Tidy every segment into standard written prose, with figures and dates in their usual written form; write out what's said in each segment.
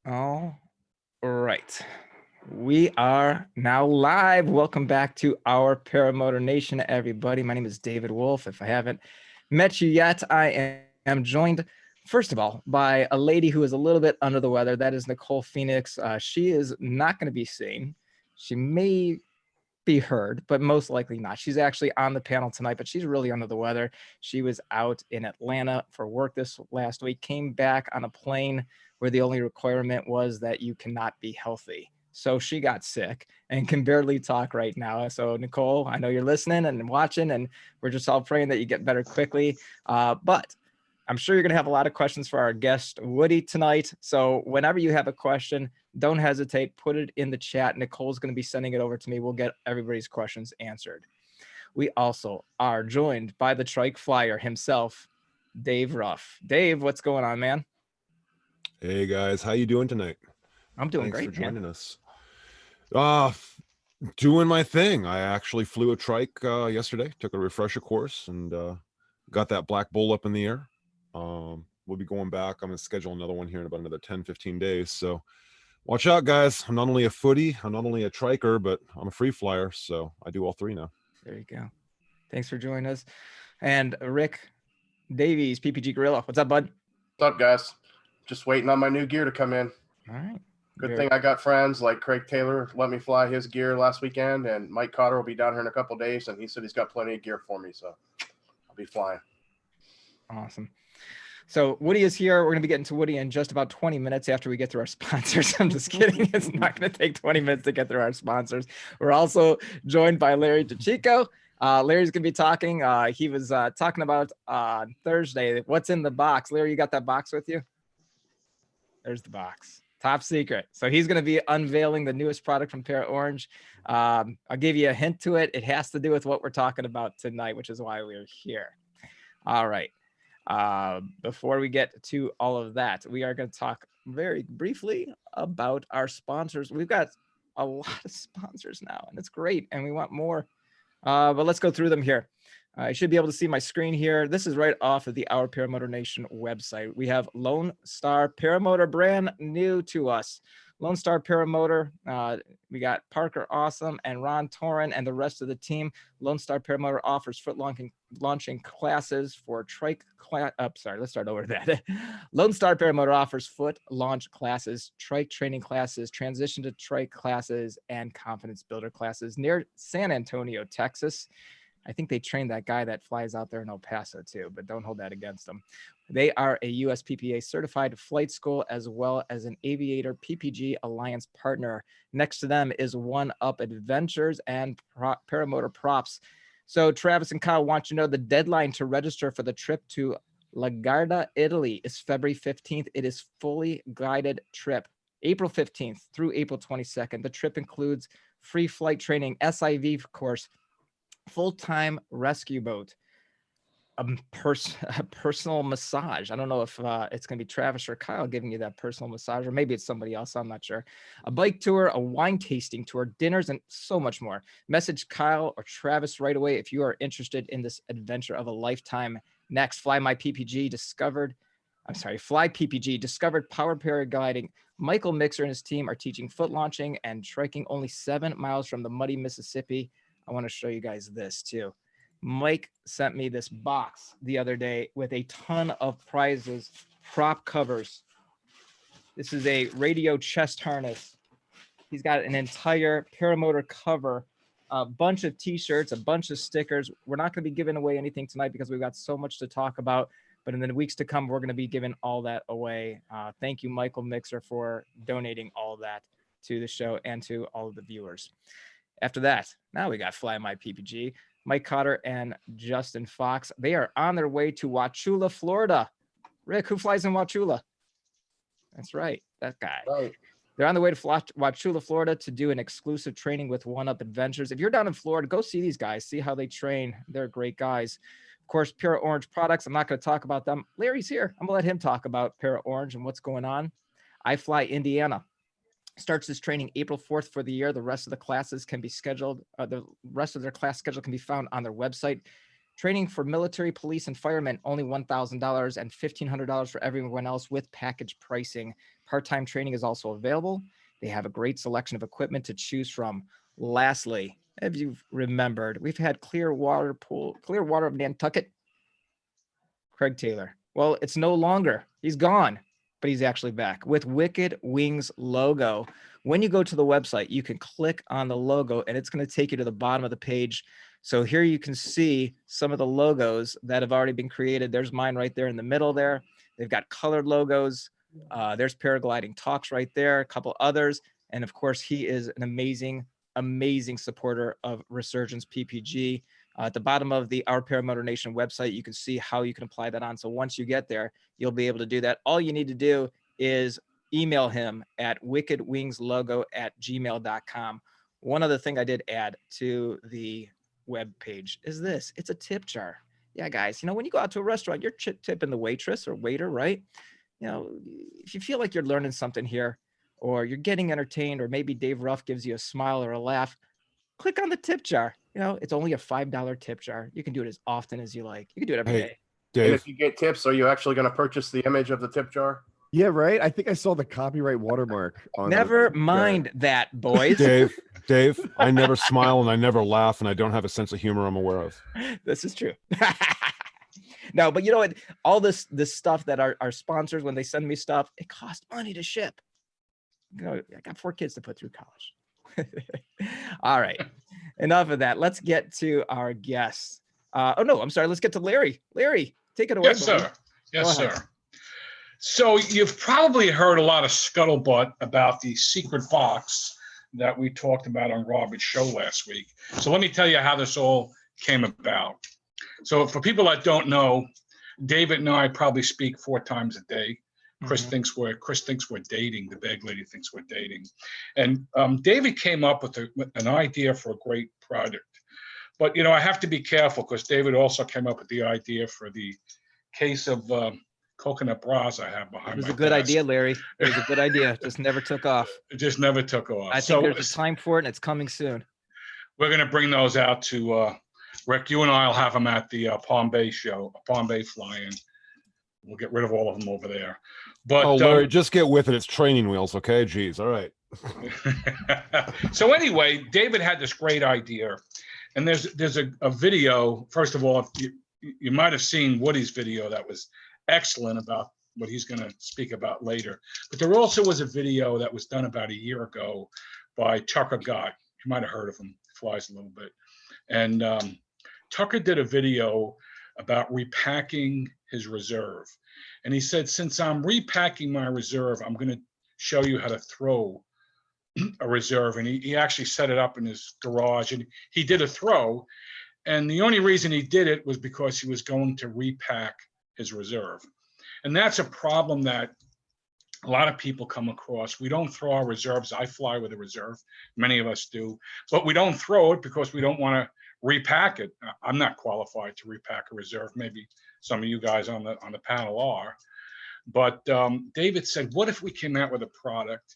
All right. We are now live. Welcome back to our Paramotor Nation, everybody. My name is David Wolf. If I haven't met you yet, I am joined, first of all, by a lady who is a little bit under the weather. That is Nicole Phoenix. She is not going to be seen. She may be heard, but most likely not. She's actually on the panel tonight, but she's really under the weather. She was out in Atlanta for work this last week, came back on a plane where the only requirement was that you cannot be healthy. So she got sick and can barely talk right now. So Nicole, I know you're listening and watching, and we're just all praying that you get better quickly. But I'm sure you're going to have a lot of questions for our guest, Woody, tonight. So whenever you have a question, don't hesitate. Put it in the chat. Nicole's going to be sending it over to me. We'll get everybody's questions answered. We also are joined by the trike flyer himself, Dave Ruff. Dave, what's going on, man? Hey, guys. How you doing tonight? I'm doing Thanks great, for joining us. Doing my thing. I actually flew a trike yesterday, took a refresher course, and got that black bull up in the air. We'll be going back. I'm going to schedule another one here in about another 10, 15 days. So watch out, guys. I'm not only a footy, I'm not only a triker, but I'm a free flyer. So I do all three now. There you go. Thanks for joining us. And Rick Davies, PPG Gorilla. What's up, bud? What's up, guys? Just waiting on my new gear to come in. All right. Good thing I got friends like Craig Taylor let me fly his gear last weekend, and Mike Cotter will be down here in a couple of days, and he said he's got plenty of gear for me, so I'll be flying. Awesome. So Woody is here. We're going to be getting to Woody in just about 20 minutes after we get through our sponsors. I'm just kidding. It's not going to take 20 minutes to get through our sponsors. We're also joined by Larry DeChico. Larry's going to be talking. He was talking about Thursday, what's in the box. Larry, you got that box with you? There's the box. Top secret. So he's going to be unveiling the newest product from Para Orange. I'll give you a hint to it. It has to do with what we're talking about tonight, which is why we're here. All right. Before we get to all of that, we are going to talk very briefly about our sponsors. We've got a lot of sponsors now, and it's great, and we want more. But let's go through them here. I should be able to see my screen here. This is right off of the Our Paramotor Nation website. We have Lone Star Paramotor, brand new to us. Lone Star Paramotor, we got Parker Awesome and Ron Torin and the rest of the team. Lone Star Paramotor offers foot launching classes for trike class. Let's start over that. Lone Star Paramotor offers foot launch classes, trike training classes, transition to trike classes, and confidence builder classes near San Antonio, Texas. I think they trained that guy that flies out there in El Paso too, but don't hold that against them. They are a USPPA certified flight school as well as an Aviator PPG Alliance partner. Next to them is One Up Adventures and Paramotor Props. So Travis and Kyle want you to know the deadline to register for the trip to La Garda, Italy is February 15th. It is fully guided trip, April 15th through April 22nd. The trip includes free flight training, SIV course, full-time rescue boat, a personal massage. I don't know if it's going to be Travis or Kyle giving you that personal massage, or maybe it's somebody else. I'm not sure. A bike tour, a wine tasting tour, dinners, and so much more. Message Kyle or Travis right away if you are interested in this adventure of a lifetime. Next, Fly PPG discovered power paragliding. Michael Mixer and his team are teaching foot launching and triking only 7 miles from the muddy Mississippi. I want to show you guys this too. Mike sent me this box the other day with a ton of prizes, prop covers. This is a radio chest harness. He's got an entire Paramotor cover, a bunch of t-shirts, a bunch of stickers. We're not going to be giving away anything tonight because we've got so much to talk about. But in the weeks to come, we're going to be giving all that away. Thank you, Michael Mixer, for donating all of that to the show and to all of the viewers. After that, now we got Fly My PPG. Mike Cotter and Justin Fox. They are on their way to Wauchula, Florida. Rick, who flies in Wauchula? That's right, that guy. Right. They're on the way to Wauchula, Florida to do an exclusive training with One Up Adventures. If you're down in Florida, go see these guys. See how they train. They're great guys. Of course, Para Orange products. I'm not going to talk about them. Larry's here. I'm going to let him talk about Para Orange and what's going on. I Fly Indiana starts this training April 4th for the year. The rest of the classes can be scheduled. The rest of their class schedule can be found on their website. Training for military, police, and firemen, only $1,000 and $1,500 for everyone else with package pricing. Part-time training is also available. They have a great selection of equipment to choose from. Lastly, if you've remembered, we've had Clearwater of Nantucket, Craig Taylor. Well, it's no longer. He's gone, but he's actually back with Wicked Wings logo. When you go to the website, you can click on the logo and it's going to take you to the bottom of the page. So here you can see some of the logos that have already been created. There's mine right there in the middle there. They've got colored logos. There's Paragliding Talks right there, a couple others. And of course, he is an amazing supporter of Resurgence PPG. At the bottom of the Our Paramotor Nation website, you can see how you can apply that on. So once you get there, you'll be able to do that. All you need to do is email him at wickedwingslogo@gmail.com. One other thing I did add to the web page is this. It's a tip jar. Yeah, guys, when you go out to a restaurant, you're tipping the waitress or waiter, right? If you feel like you're learning something here or you're getting entertained, or maybe Dave Ruff gives you a smile or a laugh, click on the tip jar. It's only a $5 tip jar. You can do it as often as you like. You can do it every day. Dave. And if you get tips, are you actually going to purchase the image of the tip jar? Yeah, right. I think I saw the copyright watermark on Never mind that, boys. Dave, I never smile and I never laugh and I don't have a sense of humor I'm aware of. This is true. No, but you know what? All this stuff that our sponsors, when they send me stuff, it costs money to ship. I got 4 kids to put through college. All right. Enough of that. Let's get to our guests. Let's get to Larry. Larry, take it away. Yes, sir. Yes, sir. So you've probably heard a lot of scuttlebutt about the secret box that we talked about on Robert's show last week. So let me tell you how this all came about. So for people that don't know, David and I probably speak 4 times a day. Chris thinks we're dating. The bag lady thinks we're dating. And David came up with an idea for a great product. But, I have to be careful because David also came up with the idea for the case of coconut bras I have behind my desk. It was a good idea, Larry. It was a good idea. Just never took off. It just never took off. I think there's a time for it and it's coming soon. We're going to bring those out to Rick. You and I will have them at the Palm Bay show, Palm Bay fly-in. We'll get rid of all of them over there. But Larry, just get with it. It's training wheels, okay? Jeez, all right. So anyway, David had this great idea. And there's a video. First of all, you might have seen Woody's video that was excellent about what he's going to speak about later. But there also was a video that was done about a year ago by Tucker Gott. You might have heard of him. He flies a little bit. And Tucker did a video about repacking his reserve. And he said, since I'm repacking my reserve, I'm going to show you how to throw a reserve. And he actually set it up in his garage and he did a throw. And the only reason he did it was because he was going to repack his reserve. And that's a problem that a lot of people come across. We don't throw our reserves. I fly with a reserve. Many of us do, but we don't throw it because we don't want to repack it. I'm not qualified to repack a reserve. Maybe some of you guys on the panel are. But David said, what if we came out with a product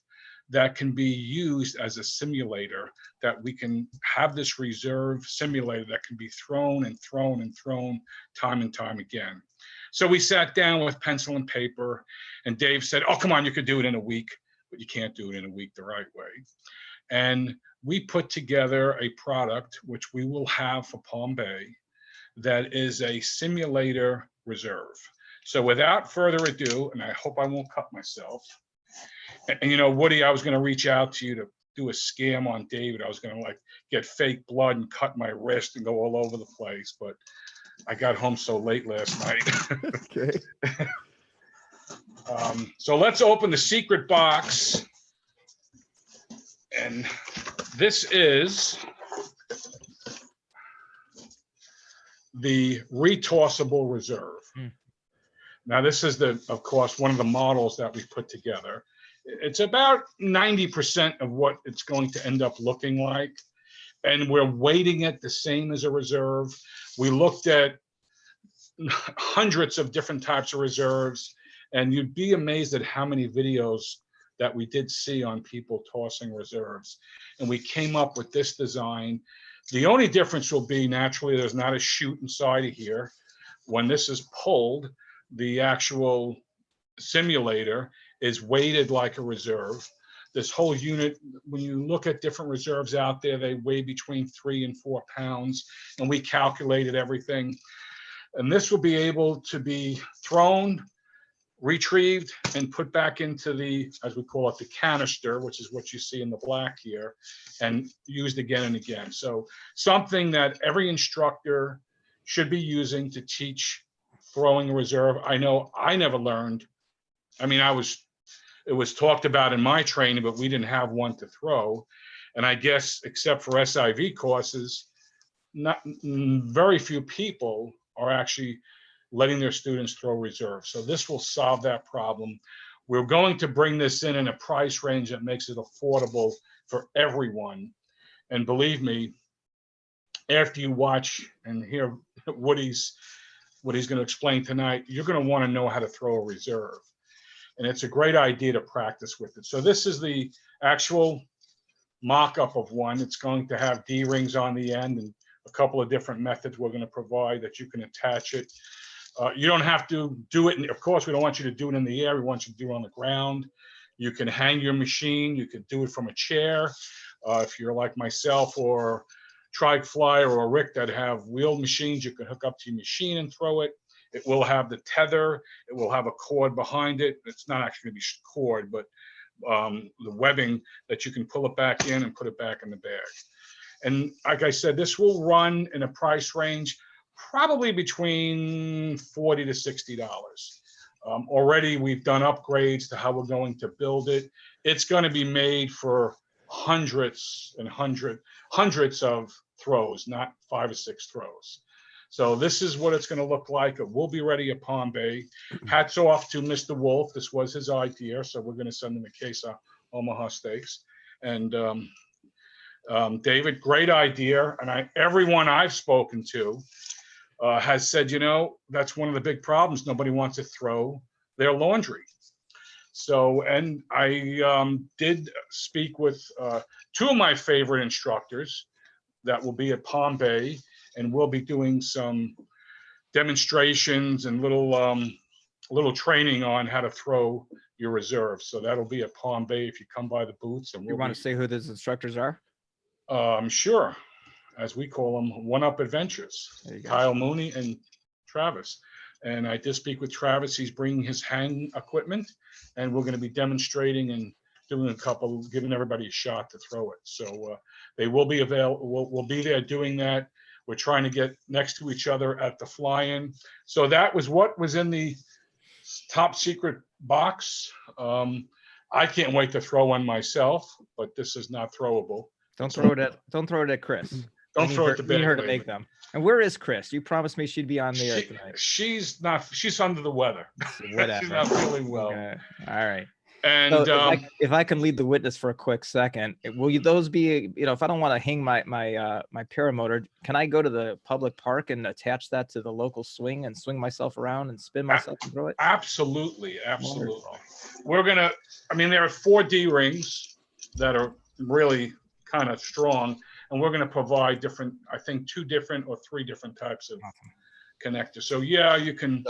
that can be used as a simulator, that we can have this reserve simulator that can be thrown and thrown and thrown time and time again. So we sat down with pencil and paper and Dave said, oh, come on, you could do it in a week, but you can't do it in a week the right way. And we put together a product, which we will have for Palm Bay, that is a simulator reserve. So without further ado, and I hope I won't cut myself, and Woody, I was going to reach out to you to do a scam on David. I was going to get fake blood and cut my wrist and go all over the place, but I got home so late last night. Okay. So let's open the secret box. And this is the retossable reserve. Now, this is of course, one of the models that we put together. It's about 90% of what it's going to end up looking like. And we're weighting it the same as a reserve. We looked at hundreds of different types of reserves, and you'd be amazed at how many videos that we did see on people tossing reserves. And we came up with this design The only difference will be naturally there's not a chute inside of here. When this is pulled, the actual simulator is weighted like a reserve. This whole unit, when you look at different reserves out there, they weigh between 3 and 4 pounds, and we calculated everything. And this will be able to be thrown, retrieved, and put back into the, as we call it, the canister, which is what you see in the black here, and used again and again. So something that every instructor should be using to teach throwing a reserve. I know I never learned. I mean, it was talked about in my training, but we didn't have one to throw. And I guess, except for SIV courses, very few people are actually letting their students throw reserve. So this will solve that problem. We're going to bring this in a price range that makes it affordable for everyone. And believe me, after you watch and hear what he's going to explain tonight, you're going to want to know how to throw a reserve. And it's a great idea to practice with it. So this is the actual mock-up of one. It's going to have D-rings on the end and a couple of different methods we're going to provide that you can attach it. You don't have to do it. Of course, we don't want you to do it in the air. We want you to do it on the ground. You can hang your machine. You can do it from a chair. If you're like myself or Trike Fly or a Rick that have wheeled machines, you can hook up to your machine and throw it. It will have the tether. It will have a cord behind it. It's not actually going to be cord, but the webbing that you can pull it back in and put it back in the bag. And like I said, this will run in a price range probably between $40 to $60. Already we've done upgrades to how we're going to build it. It's going to be made for hundreds and hundreds of throws, not 5 or 6 throws. So this is what it's going to look like. It will be ready at Palm Bay. Hats off to Mr. Wolf. This was his idea, so we're going to send him a case of Omaha steaks. And David, great idea. And everyone I've spoken to has said, you know, that's one of the big problems. Nobody wants to throw their laundry. So, and I did speak with 2 of my favorite instructors that will be at Palm Bay, and we'll be doing some demonstrations and little training on how to throw your reserve. So that'll be at Palm Bay if you come by the booths. And You want to say who those instructors are? Sure. As we call them, One-Up Adventures, Kyle Mooney and Travis. And I did speak with Travis. He's bringing his hang equipment, and we're going to be demonstrating and doing giving everybody a shot to throw it. So they will be available. We'll be there doing that. We're trying to get next to each other at the fly-in. So that was what was in the top secret box. I can't wait to throw one myself, but this is not throwable. Don't throw it at Chris. Don't throw it to Need her to Bailey. make them. And where is Chris? You promised me she'd be on the air tonight. She's under the weather. Whatever. She's not feeling well. Okay. All right. And So if I can lead the witness for a quick second, will those be, if I don't want to hang my paramotor, can I go to the public park and attach that to the local swing and swing myself around and spin myself and throw it? Absolutely. Wonderful. There are 4 D rings that are really kind of strong, and we're going to provide different, I think 2 different or 3 different types of connectors. So yeah, you can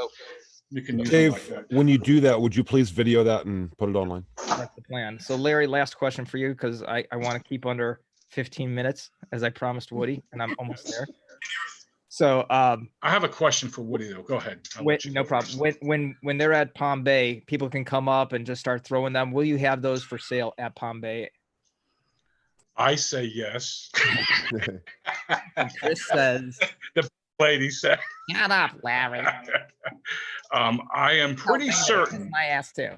use Dave, them like that. when you do that, would you please video that and put it online? That's the plan. So Larry, last question for you, because I want to keep under 15 minutes as I promised Woody, and I'm almost there. So I have a question for Woody though. Go ahead. No problem. When they're at Palm Bay, people can come up and just start throwing them. Will you have those for sale at Palm Bay? I say yes. And Chris says, The lady said, "Shut up, Larry." I am pretty certain My ass too.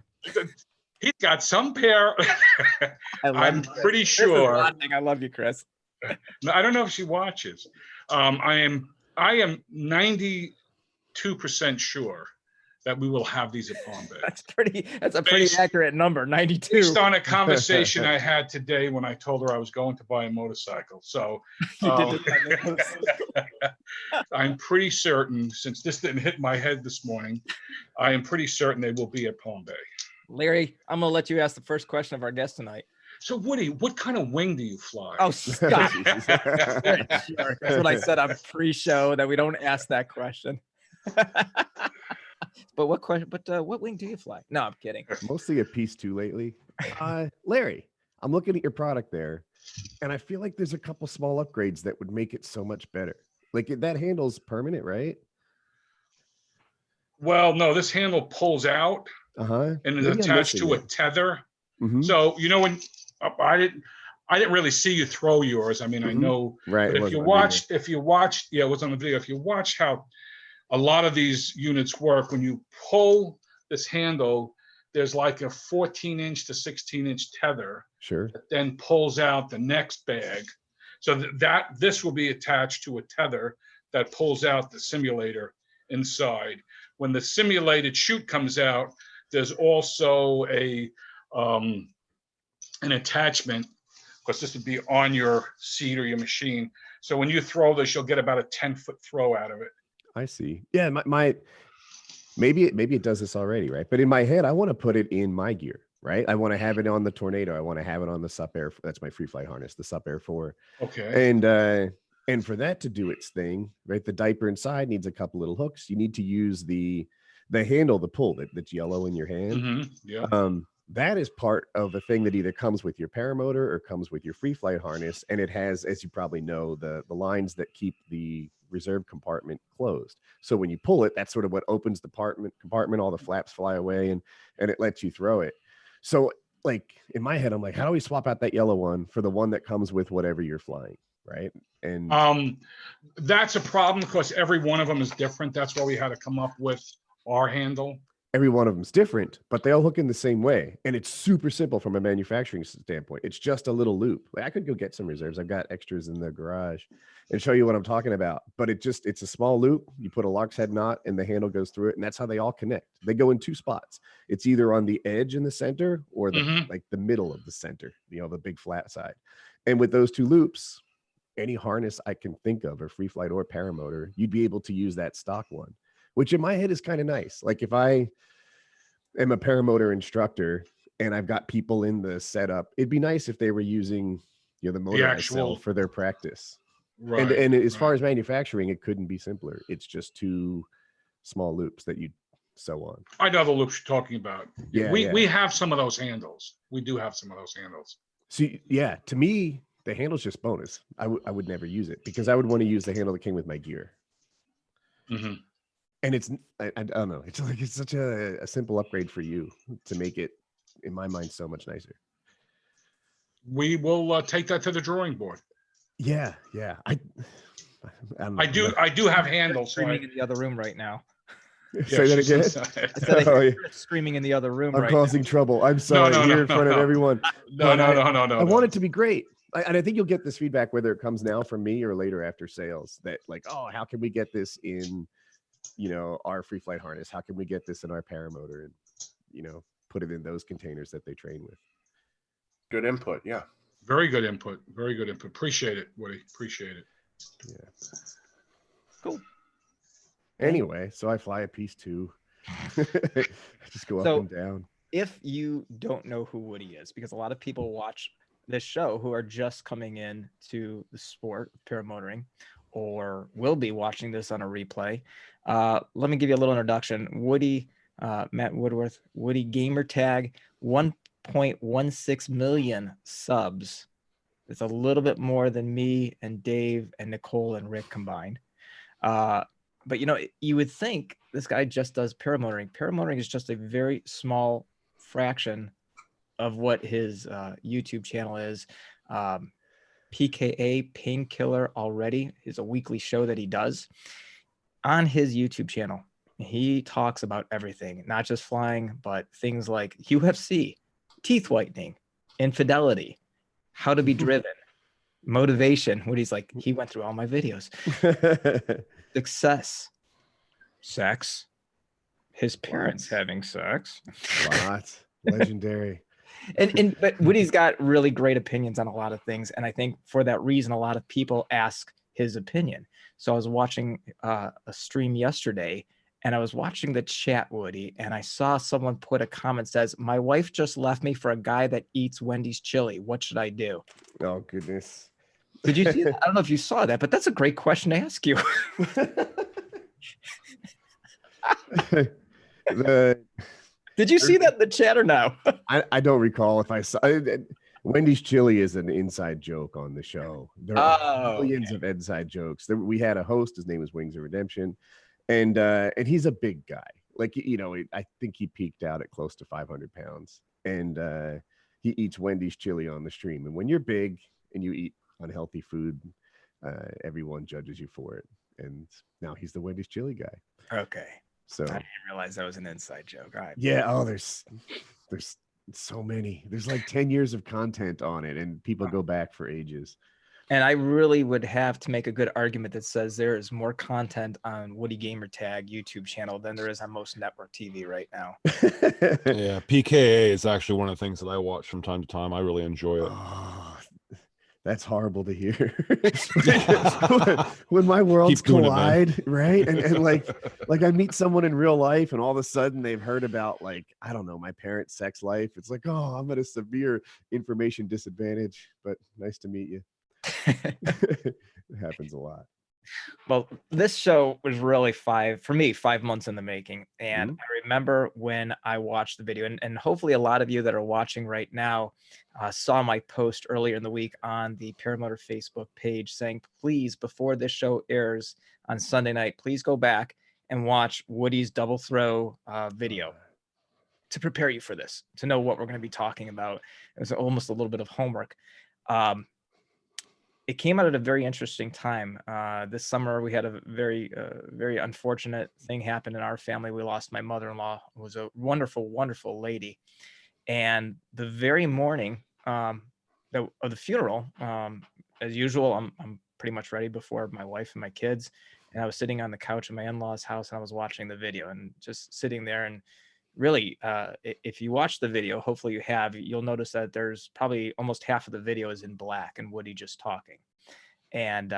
he's got some pair. I'm pretty sure. I love you, Chris. I don't know if she watches. I am 92% sure that we will have these at Palm Bay. That's a pretty accurate number, 92. Based on a conversation I had today when I told her I was going to buy a motorcycle. So I'm pretty certain, since this didn't hit my head this morning, I am pretty certain they will be at Palm Bay. Larry, I'm gonna let you ask the first question of our guest tonight. So Woody, what kind of wing do you fly? Oh, Scott. Jesus. You're a jerk. That's what I said on pre-show, that we don't ask that question. But what question? But what wing do you fly? No, I'm kidding. Mostly a piece two lately. Larry, I'm looking at your product there, and I feel like there's a couple small upgrades that would make it so much better. Like that handle's permanent, right? Well, no, this handle pulls out Uh-huh. and is attached to a tether. Mhm. So when I didn't really see you throw yours. I mean, I Mhm. know, Right. but it if you wasn't on watch, yeah, it was on the video. If you watch how a lot of these units work, when you pull this handle, there's like a 14-inch to 16-inch tether Sure. that then pulls out the next bag. So this will be attached to a tether that pulls out the simulator inside. When the simulated chute comes out, there's also an attachment, because this would be on your seat or your machine. So when you throw this, you'll get about a 10-foot throw out of it. I see. Yeah, my maybe it does this already, right? But in my head, I want to put it in my gear, right? I want to have it on the Tornado. I want to have it on the Sup Air. That's my free flight harness, the Sup Air 4. Okay. And for that to do its thing, right? The diaper inside needs a couple little hooks. You need to use the handle, the pull that's yellow in your hand. Yeah. That is part of the thing that either comes with your paramotor or comes with your free flight harness. And it has, as you probably know, the lines that keep the reserve compartment closed. So when you pull it, that's sort of what opens the compartment, all the flaps fly away and it lets you throw it. So like in my head, I'm like, how do we swap out that yellow one for the one that comes with whatever you're flying? Right. And that's a problem because every one of them is different. That's why we had to come up with our handle. every one of them's different, but they all hook in the same way. And it's super simple from a manufacturing standpoint. It's just a little loop. Like I could go get some reserves. I've got extras in the garage and show you what I'm talking about. But it's a small loop. You put a Lark's head knot and the handle goes through it. And that's how they all connect. They go in two spots. It's either on the edge in the center or like the middle of the center, the big flat side. And with those two loops, any harness I can think of, or free flight or paramotor, you'd be able to use that stock one, which in my head is kind of nice. Like if I am a paramotor instructor and I've got people in the setup, it'd be nice if they were using the motor I sell for their practice. Right. And as far as manufacturing, it couldn't be simpler. It's just two small loops that you sew on. I know the loops you're talking about. Yeah, we have some of those handles. We do have some of those handles. See, yeah, to me, the handle's just bonus. I would never use it because I would want to use the handle that came with my gear. Mm-hmm. And I don't know. It's like it's such a simple upgrade for you to make it, in my mind, so much nicer. We will take that to the drawing board. Yeah. I don't know. I do have handles. Screaming in the other room right now. Say that again. I said I hear screaming in the other room. I'm causing trouble. I'm sorry. Here in front of everyone. No. I want it to be great. And I think you'll get this feedback whether it comes now from me or later after sales. That like, oh, how can we get this in, our free flight harness? How can we get this in our paramotor? And put it in those containers that they train with. Good input. Yeah. Very good input. Appreciate it, Woody. Appreciate it. Yeah. Cool. Anyway, so I fly a piece too. I just go up and down. If you don't know who Woody is, because a lot of people watch this show who are just coming in to the sport of paramotoring or will be watching this on a replay, let me give you a little introduction. Woody, Matt Woodworth, Woody gamer tag, 1.16 million subs. It's a little bit more than me and Dave and Nicole and Rick combined. But you would think this guy just does paramotoring. Paramotoring is just a very small fraction of what his YouTube channel is. PKA Painkiller Already is a weekly show that he does on his YouTube channel. He talks about everything, not just flying, but things like UFC, teeth whitening, infidelity, how to be driven, motivation. Woody's like, he went through all my videos. Success, sex, his parents having sex. Lots. Legendary. But Woody's got really great opinions on a lot of things. And I think for that reason, a lot of people ask his opinion. So I was watching a stream yesterday and I was watching the chat, Woody, and I saw someone put a comment says, "My wife just left me for a guy that eats Wendy's chili. What should I do?" Oh goodness. Did you see that? I don't know if you saw that, but that's a great question to ask you. The Did you see that in the chat or no? I don't recall if I saw Wendy's chili is an inside joke on the show. There are millions of inside jokes. We had a host, his name was Wings of Redemption, and he's a big guy. Like, you know, I think he peaked out at close to 500 pounds, and he eats Wendy's chili on the stream. And when you're big and you eat unhealthy food, everyone judges you for it. And now he's the Wendy's chili guy. Okay. So I didn't realize that was an inside joke. All right. yeah. Oh, there's so many. There's like 10 years of content on it, and people go back for ages. And I really would have to make a good argument that says there is more content on Woody Gamertag YouTube channel than there is on most network TV right now. Yeah, PKA is actually one of the things that I watch from time to time. I really enjoy it. Oh, that's horrible to hear. when my worlds Keep doing it, man. collide, right? And like I meet someone in real life, and all of a sudden they've heard about, like, I don't know, my parents' sex life. It's like, oh, I'm at a severe information disadvantage, but nice to meet you. It happens a lot. Well, this show was really 5 months in the making. And I remember when I watched the video, and hopefully a lot of you that are watching right now saw my post earlier in the week on the Paramotor Facebook page saying, please, before this show airs on Sunday night, please go back and watch Woody's double throw video to prepare you for this, to know what we're going to be talking about. It was almost a little bit of homework. It came out at a very interesting time. This summer, we had a very unfortunate thing happen in our family. We lost my mother-in-law, who was a wonderful, wonderful lady. And the very morning of the funeral, as usual, I'm pretty much ready before my wife and my kids. And I was sitting on the couch in my in-laws' house, and I was watching the video and just sitting there. And really, if you watch the video, hopefully you have, you'll notice that there's probably almost half of the video is in black and Woody just talking. And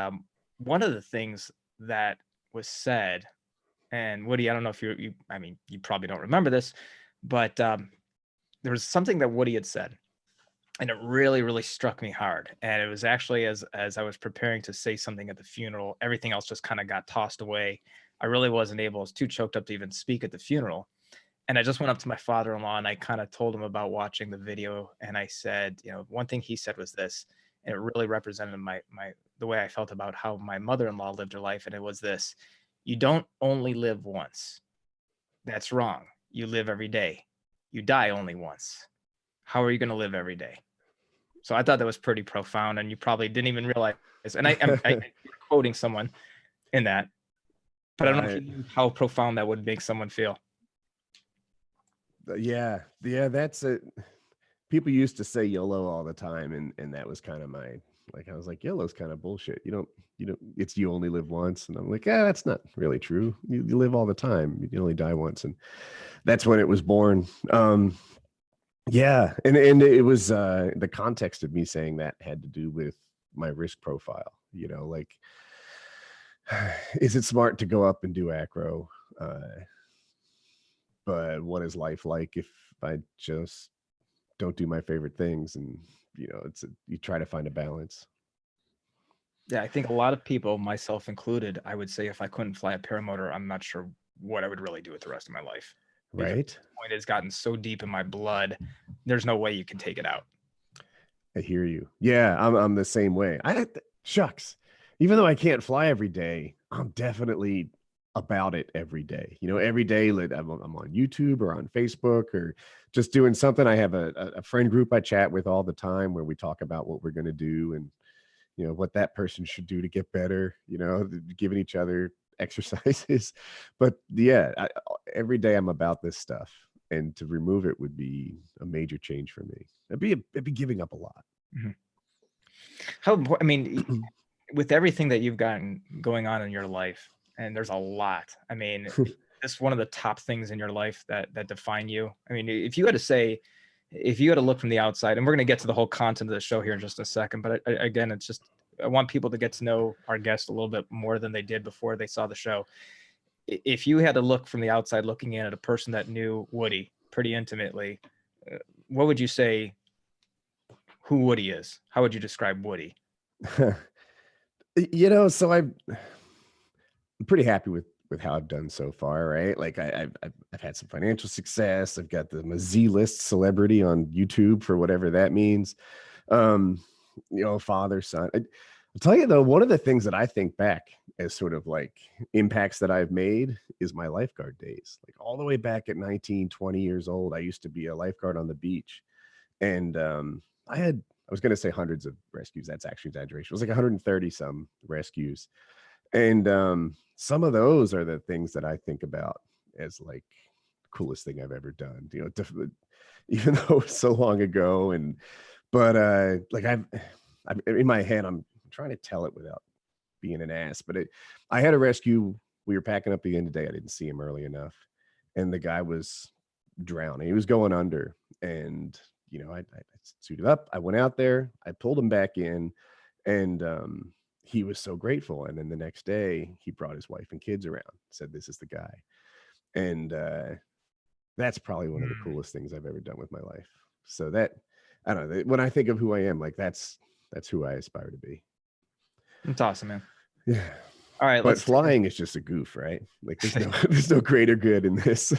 one of the things that was said, and Woody, I don't know if you probably don't remember this, but there was something that Woody had said, and it really, really struck me hard. And it was actually as I was preparing to say something at the funeral, everything else just kind of got tossed away. I really wasn't able, I was too choked up to even speak at the funeral. And I just went up to my father-in-law and I kind of told him about watching the video. And I said, you know, one thing he said was this, and it really represented the way I felt about how my mother-in-law lived her life. And it was this: you don't only live once. That's wrong. You live every day. You die only once. How are you going to live every day? So I thought that was pretty profound, and you probably didn't even realize. And I'm quoting someone in that, but I don't know if you knew how profound that would make someone feel. Yeah, that's it. People used to say YOLO all the time, and that was kind of I was like, YOLO's kind of bullshit. You don't, it's you only live once. And I'm like, yeah, that's not really true. You live all the time. You only die once. And that's when it was born. Yeah. And it was the context of me saying that had to do with my risk profile, you know, like, is it smart to go up and do acro? But what is life like if I just don't do my favorite things? And, you know, you try to find a balance. Yeah, I think a lot of people, myself included, I would say if I couldn't fly a paramotor, I'm not sure what I would really do with the rest of my life. Right. The point has gotten so deep in my blood, there's no way you can take it out. I hear you. Yeah, I'm the same way. Shucks. Even though I can't fly every day, I'm definitely about it every day. You know, every day I'm on YouTube or on Facebook or just doing something. I have a friend group I chat with all the time where we talk about what we're going to do and, you know, what that person should do to get better, you know, giving each other exercises. But yeah, every day I'm about this stuff, and to remove it would be a major change for me. It'd be giving up a lot. Mm-hmm. I mean, with everything that you've gotten going on in your life, and there's a lot. I mean, it's one of the top things in your life that define you. I mean, if you had to look from the outside, and we're going to get to the whole content of the show here in just a second, but again, I want people to get to know our guest a little bit more than they did before they saw the show. if you had to look from the outside looking in at a person that knew Woody pretty intimately, what would you say who Woody is? How would you describe Woody? So I'm pretty happy with how I've done so far, right? Like I've had some financial success. I've got the Z-list celebrity on YouTube for whatever that means. Father, son. I'll tell you though, one of the things that I think back as sort of like impacts that I've made is my lifeguard days. Like all the way back at 19, 20 years old, I used to be a lifeguard on the beach. And I was going to say hundreds of rescues. That's actually exaggeration. It was like 130 some rescues. And some of those are the things that I think about as like coolest thing I've ever done, even though it's so long ago. But like I'm in my head, I'm trying to tell it without being an ass, but I had a rescue. We were packing up the end of the day. I didn't see him early enough. And the guy was drowning. He was going under. And, I suited up. I went out there. I pulled him back in. And he was so grateful. And then the next day, he brought his wife and kids around, said, "This is the guy." And that's probably one of the coolest things I've ever done with my life. So that, I don't know, when I think of who I am, like that's who I aspire to be. That's awesome, man. Yeah. All right. But flying is just a goof, right? Like there's no greater good in this.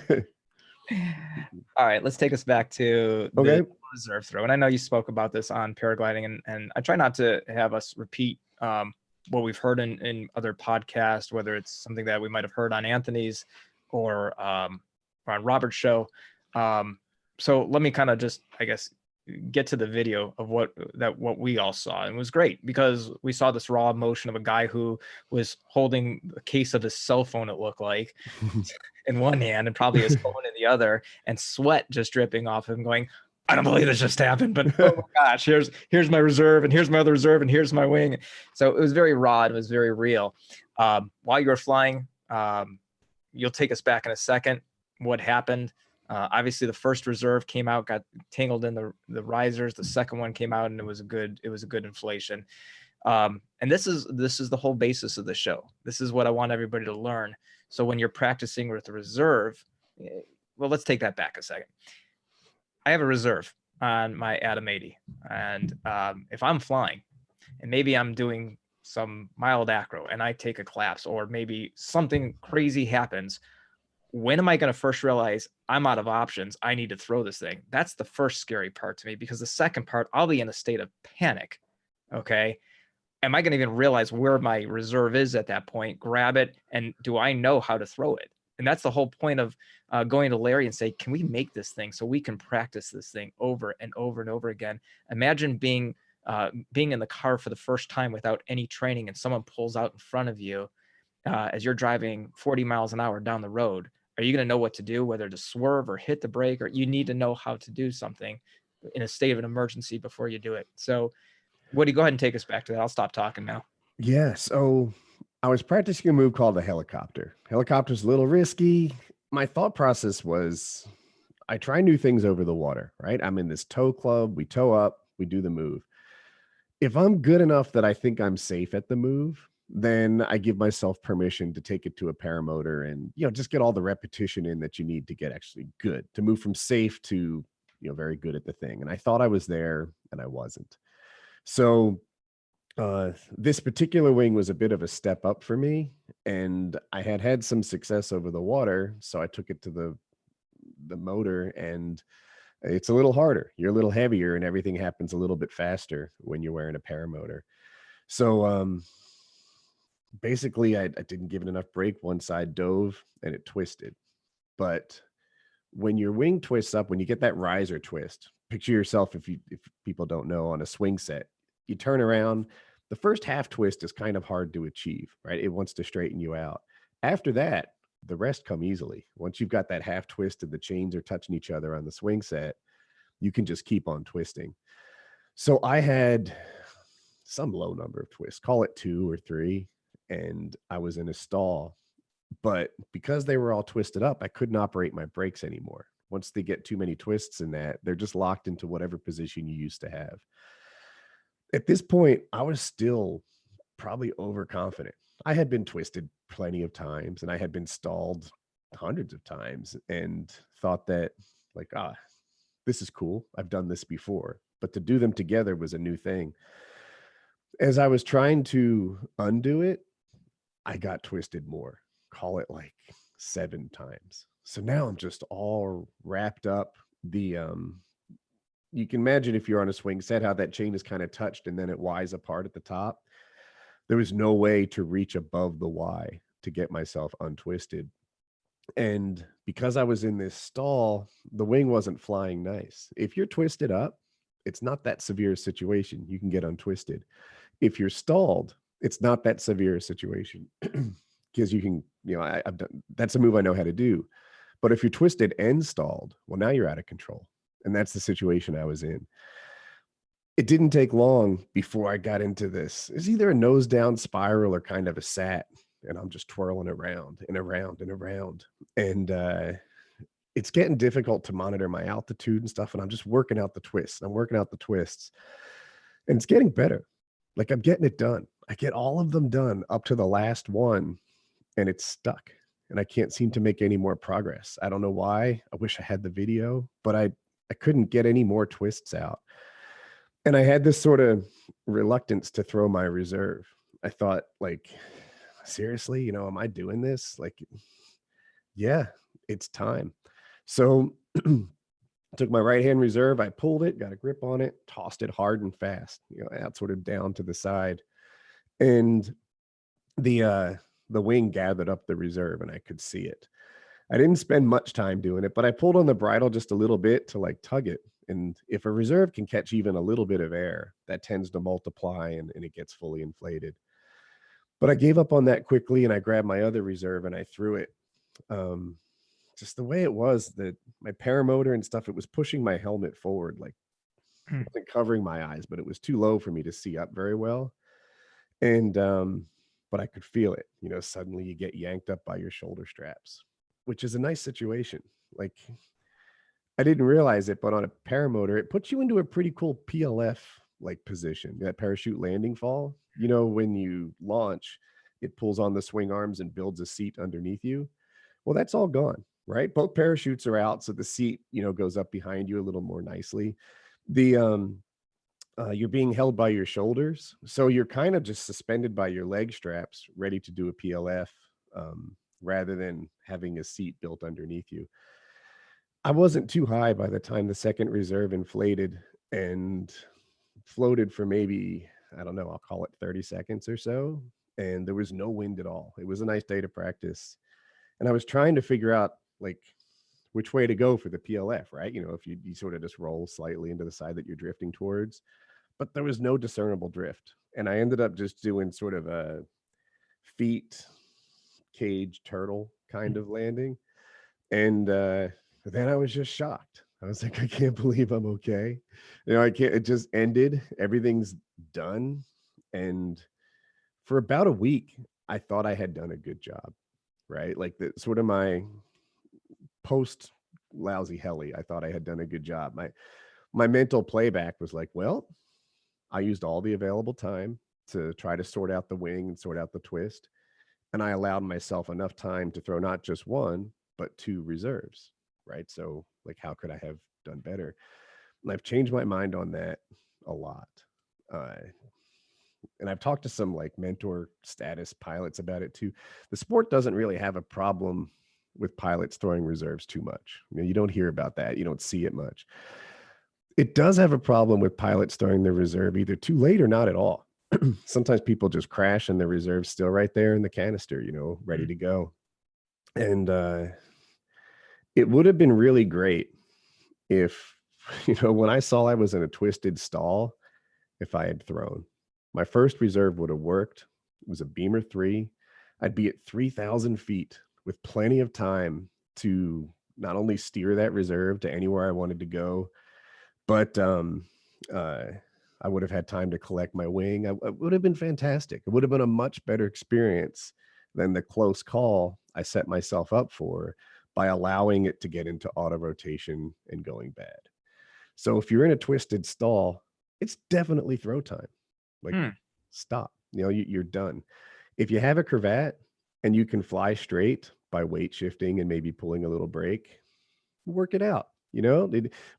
All right, let's take us back to the Okay. reserve throw. And I know you spoke about this on paragliding, and I try not to have us repeat what we've heard in other podcasts, whether it's something that we might have heard on Anthony's or on Robert's show. So let me kind of just, I guess, get to the video of what we all saw. And it was great because we saw this raw emotion of a guy who was holding a case of his cell phone, it looked like, in one hand and probably his phone in the other, and sweat just dripping off him, going, "I don't believe this just happened, but oh my gosh, here's my reserve, and here's my other reserve, and here's my wing." So it was very raw, it was very real. While you were flying, you'll take us back in a second. What happened? Obviously, the first reserve came out, got tangled in the risers. The second one came out, and it was a good inflation. And this is the whole basis of the show. This is what I want everybody to learn. So when you're practicing with the reserve, well, let's take that back a second. I have a reserve on my Atom 80, and if I'm flying, and maybe I'm doing some mild acro, and I take a collapse, or maybe something crazy happens, when am I going to first realize I'm out of options? I need to throw this thing. That's the first scary part to me, because the second part, I'll be in a state of panic. Okay. Am I going to even realize where my reserve is at that point, grab it, and do I know how to throw it? And that's the whole point of going to Larry and say, can we make this thing so we can practice this thing over and over and over again? Imagine being in the car for the first time without any training, and someone pulls out in front of you as you're driving 40 miles an hour down the road. Are you going to know what to do, whether to swerve or hit the brake? Or you need to know how to do something in a state of an emergency before you do it. So Woody, go ahead and take us back to that. I'll stop talking now. Yeah. So I was practicing a move called the helicopter. Helicopter's a little risky. My thought process was I try new things over the water, right? I'm in this tow club. We tow up, we do the move. If I'm good enough that I think I'm safe at the move, then I give myself permission to take it to a paramotor and, just get all the repetition in that you need to get actually good, to move from safe to, very good at the thing. And I thought I was there, and I wasn't. So this particular wing was a bit of a step up for me, and I had some success over the water. So I took it to the motor, and it's a little harder. You're a little heavier, and everything happens a little bit faster when you're wearing a paramotor. So basically I didn't give it enough brake. One side dove and it twisted. But when your wing twists up, when you get that riser twist, picture yourself, if people don't know, on a swing set, you turn around. The first half twist is kind of hard to achieve, right? It wants to straighten you out. After that, the rest come easily. Once you've got that half twist and the chains are touching each other on the swing set, you can just keep on twisting. So I had some low number of twists, call it 2 or 3, and I was in a stall. But because they were all twisted up, I couldn't operate my brakes anymore. Once they get too many twists in that, they're just locked into whatever position you used to have. At this point, I was still probably overconfident. I had been twisted plenty of times, and I had been stalled hundreds of times and thought that like, this is cool. I've done this before, but to do them together was a new thing. As I was trying to undo it, I got twisted more, call it like 7 times. So now I'm just all wrapped up. You can imagine if you're on a swing set, how that chain is kind of touched and then it Y's apart at the top. There was no way to reach above the Y to get myself untwisted. And because I was in this stall, the wing wasn't flying nice. If you're twisted up, it's not that severe a situation. You can get untwisted. If you're stalled, it's not that severe a situation because you can, I've done, that's a move I know how to do. But if you're twisted and stalled, well, now you're out of control. And that's the situation I was in. It didn't take long before I got into this. It's either a nose down spiral or kind of a sat. And I'm just twirling around and around and around. And it's getting difficult to monitor my altitude and stuff. And I'm just working out the twists. I'm working out the twists. And it's getting better. Like I'm getting it done. I get all of them done up to the last one. And it's stuck. And I can't seem to make any more progress. I don't know why. I wish I had the video, but I couldn't get any more twists out. And I had this sort of reluctance to throw my reserve. I thought, like, seriously, am I doing this? Like, yeah, it's time. So took my right hand reserve, I pulled it, got a grip on it, tossed it hard and fast, out sort of down to the side. And the wing gathered up the reserve and I could see it. I didn't spend much time doing it, but I pulled on the bridle just a little bit to like tug it. And if a reserve can catch even a little bit of air, that tends to multiply and it gets fully inflated. But I gave up on that quickly and I grabbed my other reserve and I threw it. Just the way it was, that my paramotor and stuff, it was pushing my helmet forward, like it wasn't covering my eyes, but it was too low for me to see up very well. And but I could feel it, suddenly you get yanked up by your shoulder straps, which is a nice situation. Like I didn't realize it, but on a paramotor, it puts you into a pretty cool PLF like position, that parachute landing fall. When you launch, it pulls on the swing arms and builds a seat underneath you. Well, that's all gone, right? Both parachutes are out. So the seat, goes up behind you a little more nicely. You're being held by your shoulders. So you're kind of just suspended by your leg straps, ready to do a PLF, rather than having a seat built underneath you. I wasn't too high by the time the second reserve inflated and floated for maybe, I don't know, I'll call it 30 seconds or so. And there was no wind at all. It was a nice day to practice. And I was trying to figure out like which way to go for the PLF, right? If you sort of just roll slightly into the side that you're drifting towards, but there was no discernible drift. And I ended up just doing sort of a feet cage turtle kind of landing. And then I was just shocked. I was like, I can't believe I'm okay. I can't, it just ended. Everything's done. And for about a week, I thought I had done a good job, right? Like the sort of my post lousy heli, I thought I had done a good job. My mental playback was like, well, I used all the available time to try to sort out the wing and sort out the twist. And I allowed myself enough time to throw not just one, but 2 reserves, right? So like, how could I have done better? And I've changed my mind on that a lot. And I've talked to some like mentor status pilots about it too. The sport doesn't really have a problem with pilots throwing reserves too much. You don't hear about that. You don't see it much. It does have a problem with pilots throwing the reserve either too late or not at all. Sometimes people just crash and the reserve's still right there in the canister, ready to go. And it would have been really great if, when I saw I was in a twisted stall, if I had thrown. My first reserve would have worked. It was a Beamer 3. I'd be at 3,000 feet with plenty of time to not only steer that reserve to anywhere I wanted to go, but I would have had time to collect my wing. It would have been fantastic. It would have been a much better experience than the close call I set myself up for by allowing it to get into auto rotation and going bad. So if you're in a twisted stall, it's definitely throw time. Like stop, you're done. If you have a cravat, and you can fly straight by weight shifting and maybe pulling a little brake, work it out.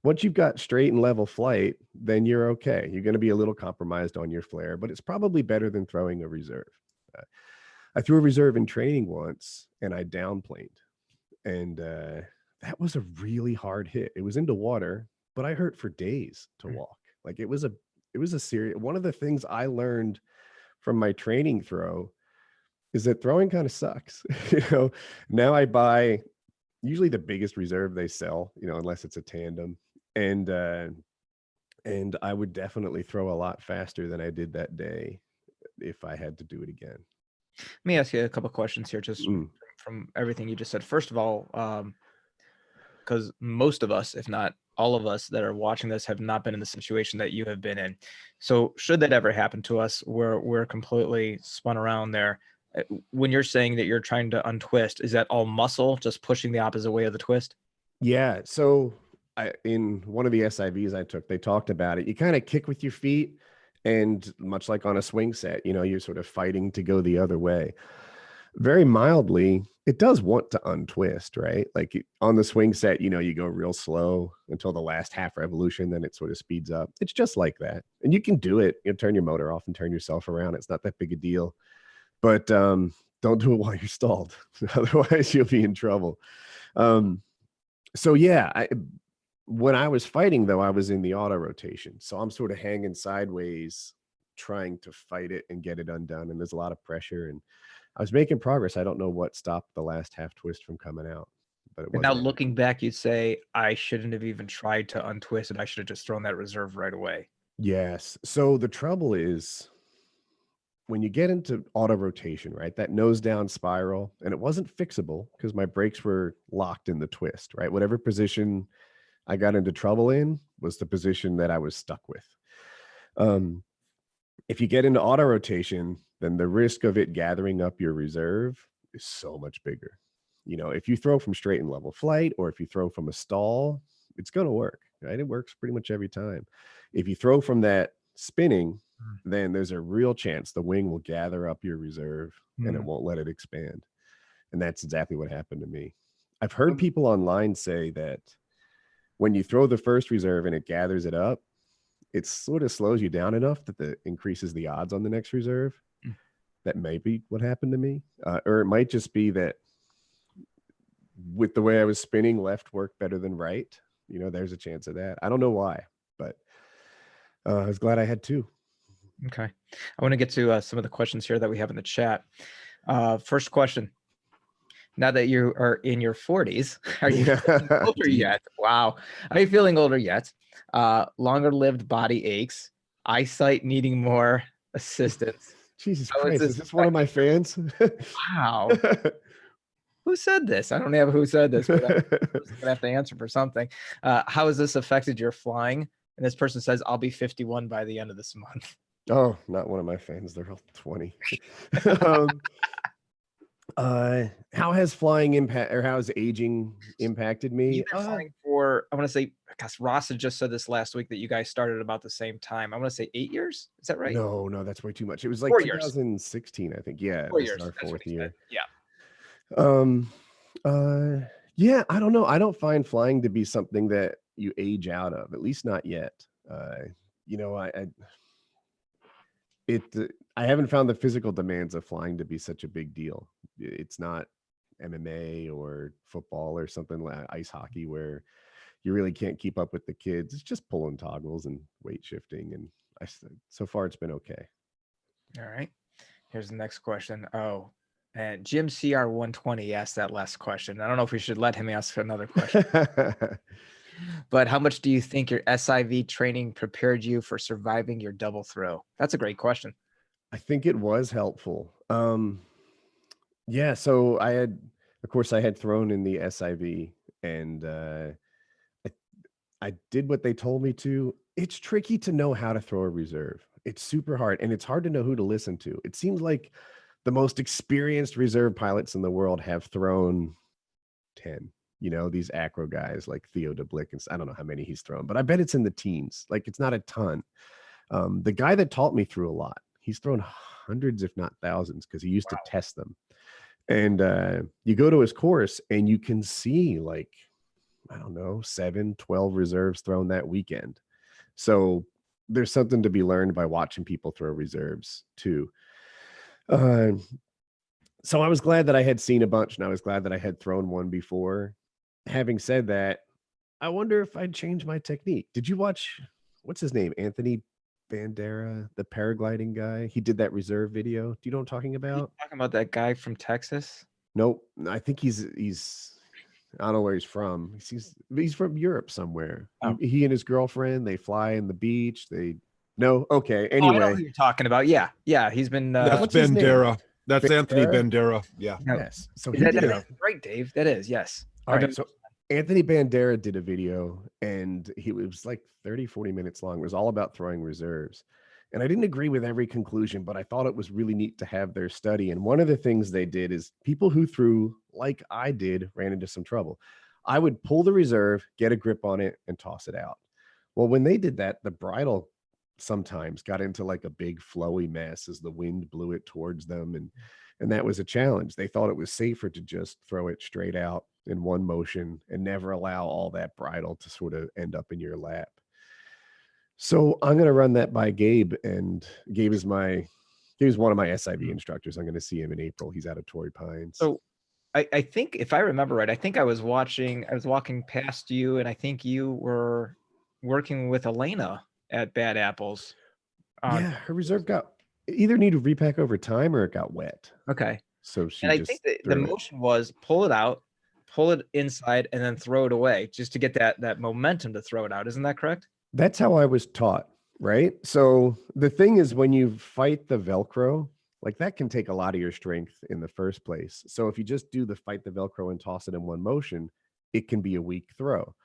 Once you've got straight and level flight, then you're okay. You're going to be a little compromised on your flare, but it's probably better than throwing a reserve. I threw a reserve in training once and I downplaned, and that was a really hard hit. It was into water, but I hurt for days to walk. Like it was a serious, one of the things I learned from my training throw is that throwing kind of sucks. Now I buy usually the biggest reserve they sell, unless it's a tandem. And I would definitely throw a lot faster than I did that day if I had to do it again. Let me ask you a couple questions here, just from everything you just said. First of all, because most of us, if not all of us that are watching this, have not been in the situation that you have been in. So should that ever happen to us, where we're completely spun around there, when you're saying that you're trying to untwist, is that all muscle, just pushing the opposite way of the twist? Yeah. So in one of the SIVs I took, they talked about it. You kind of kick with your feet, and much like on a swing set, you're sort of fighting to go the other way. Very mildly, it does want to untwist, right? Like on the swing set, you go real slow until the last half revolution, then it sort of speeds up. It's just like that. And you can do it. Turn your motor off and turn yourself around. It's not that big a deal. But don't do it while you're stalled. Otherwise, you'll be in trouble. So yeah, when I was fighting, though, I was in the auto rotation. So I'm sort of hanging sideways, trying to fight it and get it undone. And there's a lot of pressure. And I was making progress. I don't know what stopped the last half twist from coming out. But it And now wasn't. looking back, you'd say, I shouldn't have even tried to untwist it. I should have just thrown that reserve right away. Yes. So the trouble is, when you get into auto rotation, right, that nose down spiral, and it wasn't fixable because my brakes were locked in the twist, right? Whatever position I got into trouble in was the position that I was stuck with. If you get into auto rotation, then the risk of it gathering up your reserve is so much bigger. If you throw from straight and level flight, or if you throw from a stall, it's going to work, right? It works pretty much every time. If you throw from that spinning, then there's a real chance the wing will gather up your reserve and it won't let it expand. And that's exactly what happened to me. I've heard people online say that when you throw the first reserve and it gathers it up, it sort of slows you down enough that it increases the odds on the next reserve. That may be what happened to me. Or it might just be that with the way I was spinning, left worked better than right. There's a chance of that. I don't know why, but I was glad I had two. Okay. I want to get to some of the questions here that we have in the chat. First question. Now that you are in your 40s, are you feeling older yet? Wow. Are you feeling older yet? Longer lived body aches, eyesight needing more assistance. Jesus Christ, is this one of my fans? Wow. Who said this? I don't have who said this, but I'm going to have to answer for something. How has this affected your flying? And this person says, I'll be 51 by the end of this month. Oh, not one of my fans. They're all 20. How has flying impact, or how has aging impacted me? You've been flying for, I want to say, because Ross had just said this last week that you guys started about the same time. I want to say 8 years. Is that right? No, that's way too much. It was like 2016, I think. Yeah, 4 years. Our fourth year. Yeah. Yeah, I don't know. I don't find flying to be something that you age out of, at least not yet. I haven't found the physical demands of flying to be such a big deal. It's not MMA or football or something like ice hockey where you really can't keep up with the kids. It's just pulling toggles and weight shifting. And so far it's been okay. All right. Here's the next question. Oh, and Jim CR120 asked that last question. I don't know if we should let him ask another question. But how much do you think your SIV training prepared you for surviving your double throw? That's a great question. I think it was helpful. Yeah, so I had thrown in the SIV, and I did what they told me to. It's tricky to know how to throw a reserve. It's super hard, and it's hard to know who to listen to. It seems like the most experienced reserve pilots in the world have thrown 10. These acro guys like Theo DeBlick, and I don't know how many he's thrown, but I bet it's in the teens. Like, it's not a ton. The guy that taught me threw a lot. He's thrown hundreds, if not thousands, because he used to test them. And you go to his course and you can see like, I don't know, 7, 12 reserves thrown that weekend. So there's something to be learned by watching people throw reserves too. So I was glad that I had seen a bunch, and I was glad that I had thrown one before. Having said that, I wonder if I'd change my technique. Did you watch, what's his name? Anthony Bandera, the paragliding guy? He did that reserve video. Do you know what I'm talking about? Talking about that guy from Texas. Nope. I think he's I don't know where he's from. He's from Europe somewhere. Oh. He and his girlfriend, they fly in the beach. No, okay. Oh, I know Anyway, who you're talking about. Yeah, yeah. He's been. That's what's his name? Bandera. That's Anthony Bandera? Bandera. Yeah. No. yes. So he that, did that's right, Dave. That is yes. All right. So Anthony Bandera did a video, and it was like 30, 40 minutes long. It was all about throwing reserves. And I didn't agree with every conclusion, but I thought it was really neat to have their study. And one of the things they did is people who threw like I did ran into some trouble. I would pull the reserve, get a grip on it, and toss it out. Well, when they did that, the bridle sometimes got into like a big flowy mess as the wind blew it towards them. And that was a challenge. They thought it was safer to just throw it straight out in one motion and never allow all that bridle to sort of end up in your lap. So I'm going to run that by Gabe, and Gabe is one of my SIV instructors. I'm going to see him in April. He's out of Torrey Pines. So I think if I remember right, I think I was walking past you, and I think you were working with Elena at Bad Apples. Yeah, her reserve either need to repack over time or it got wet. Okay. So she and I just think that the threw it. motion was pull it out, pull it inside, and then throw it away, just to get that momentum to throw it out. Isn't that correct? That's how I was taught, right? So the thing is, when you fight the Velcro, like that can take a lot of your strength in the first place. So if you just do the fight the Velcro and toss it in one motion, it can be a weak throw.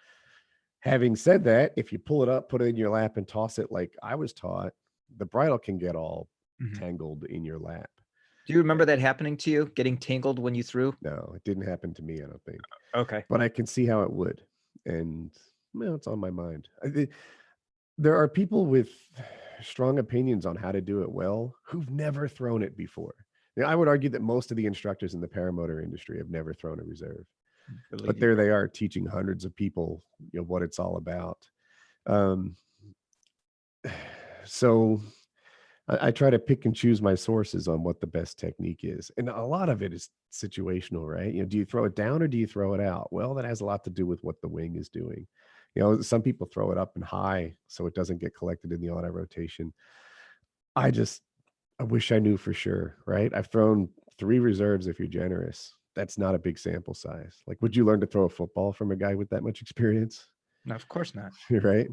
Having said that, if you pull it up, put it in your lap, and toss it like I was taught, the bridle can get all tangled in your lap. Do you remember that happening to you, getting tangled when you threw? No, it didn't happen to me, I don't think. Okay. But I can see how it would. And well, it's on my mind. There are people with strong opinions on how to do it well who've never thrown it before. Now, I would argue that most of the instructors in the paramotor industry have never thrown a reserve. But there they are teaching hundreds of people, what it's all about. So I try to pick and choose my sources on what the best technique is. And a lot of it is situational, right? Do you throw it down or do you throw it out? Well, that has a lot to do with what the wing is doing. Some people throw it up and high so it doesn't get collected in the auto rotation. I wish I knew for sure, right? I've thrown 3 reserves if you're generous. That's not a big sample size. Like, would you learn to throw a football from a guy with that much experience? No, of course not. Right?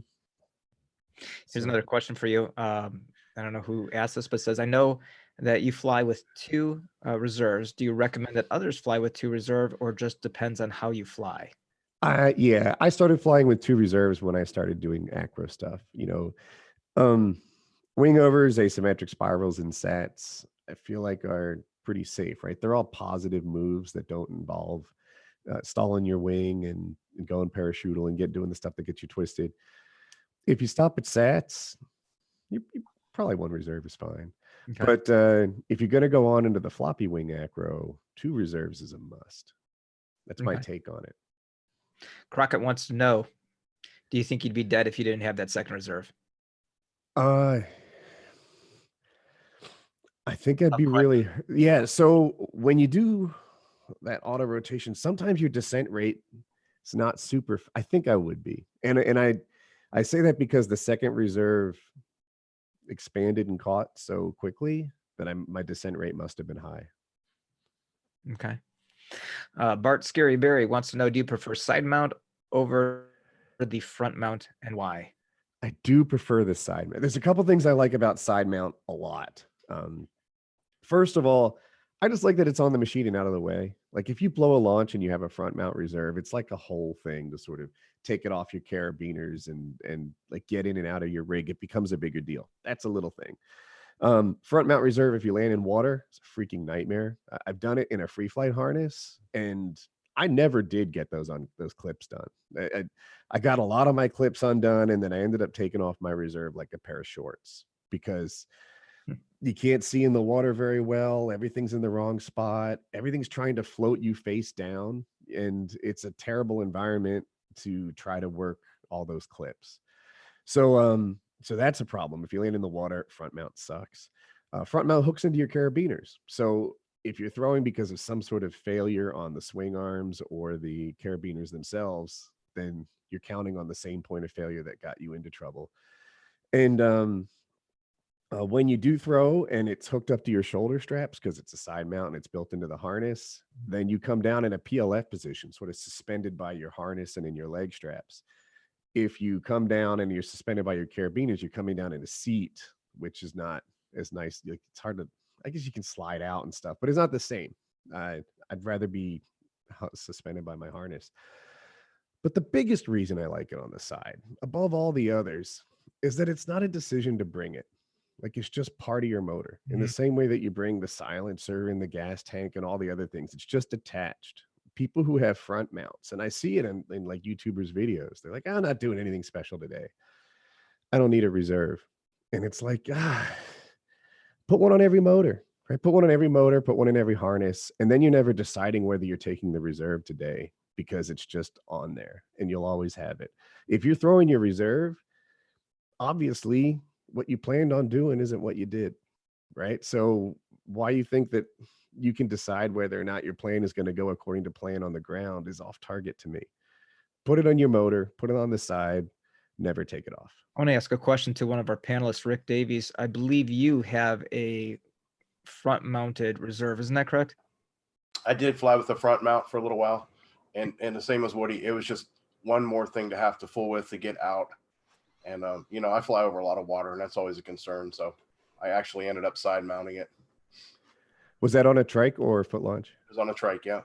Here's another question for you. I don't know who asked this, but says, I know that you fly with 2 reserves. Do you recommend that others fly with 2 reserve, or just depends on how you fly? Yeah, I started flying with 2 reserves when I started doing acro stuff. Wing overs, asymmetric spirals, and sats, I feel like are pretty safe, right? They're all positive moves that don't involve stalling your wing and going parachutal and doing the stuff that gets you twisted. If you stop at sats, you probably 1 reserve is fine. Okay. But if you're going to go on into the floppy wing acro, 2 reserves is a must. That's my take on it. Crockett wants to know, do you think you'd be dead if you didn't have that second reserve? I think I'd be really, yeah. So when you do that auto rotation, sometimes your descent rate is not super. I think I would be, and I say that because the second reserve expanded and caught so quickly that my descent rate must have been high. Okay. Bart Scary Berry wants to know, do you prefer side mount over the front mount, and why? I do prefer the side mount. There's a couple things I like about side mount a lot. First of all, I just like that it's on the machine and out of the way. Like if you blow a launch and you have a front mount reserve, it's like a whole thing to sort of take it off your carabiners and like get in and out of your rig. It becomes a bigger deal. That's a little thing. Front mount reserve, if you land in water, it's a freaking nightmare. I've done it in a free flight harness, and I never did get those clips done. I got a lot of my clips undone, and then I ended up taking off my reserve like a pair of shorts, because You can't see in the water very well. Everything's in the wrong spot. Everything's trying to float you face down. And it's a terrible environment to try to work all those clips. So that's a problem. If you land in the water, front mount sucks. Front mount hooks into your carabiners. So if you're throwing because of some sort of failure on the swing arms or the carabiners themselves, then you're counting on the same point of failure that got you into trouble. And when you do throw and it's hooked up to your shoulder straps because it's a side mount and it's built into the harness, then you come down in a PLF position, sort of suspended by your harness and in your leg straps. If you come down and you're suspended by your carabiners, you're coming down in a seat, which is not as nice. Like, it's hard to, I guess you can slide out and stuff, but it's not the same. I'd rather be suspended by my harness. But the biggest reason I like it on the side, above all the others, is that it's not a decision to bring it. Like, it's just part of your motor. In the same way that you bring the silencer and the gas tank and all the other things, it's just attached. People who have front mounts, and I see it in like YouTubers' videos, they're like, I'm not doing anything special today. I don't need a reserve. And it's like, put one on every motor, right? Put one on every motor, put one in every harness. And then you're never deciding whether you're taking the reserve today because it's just on there and you'll always have it. If you're throwing your reserve, obviously what you planned on doing isn't what you did, right? So why you think that you can decide whether or not your plane is going to go according to plan on the ground is off target to me. Put it on your motor, put it on the side, never take it off. I want to ask a question to one of our panelists, Rick Davies. I believe you have a front mounted reserve. Isn't that correct? I did fly with the front mount for a little while, and the same as Woody. It was just one more thing to have to fool with to get out. And, I fly over a lot of water, and that's always a concern. So I actually ended up side mounting it. Was that on a trike or a foot launch? It was on a trike. Yeah.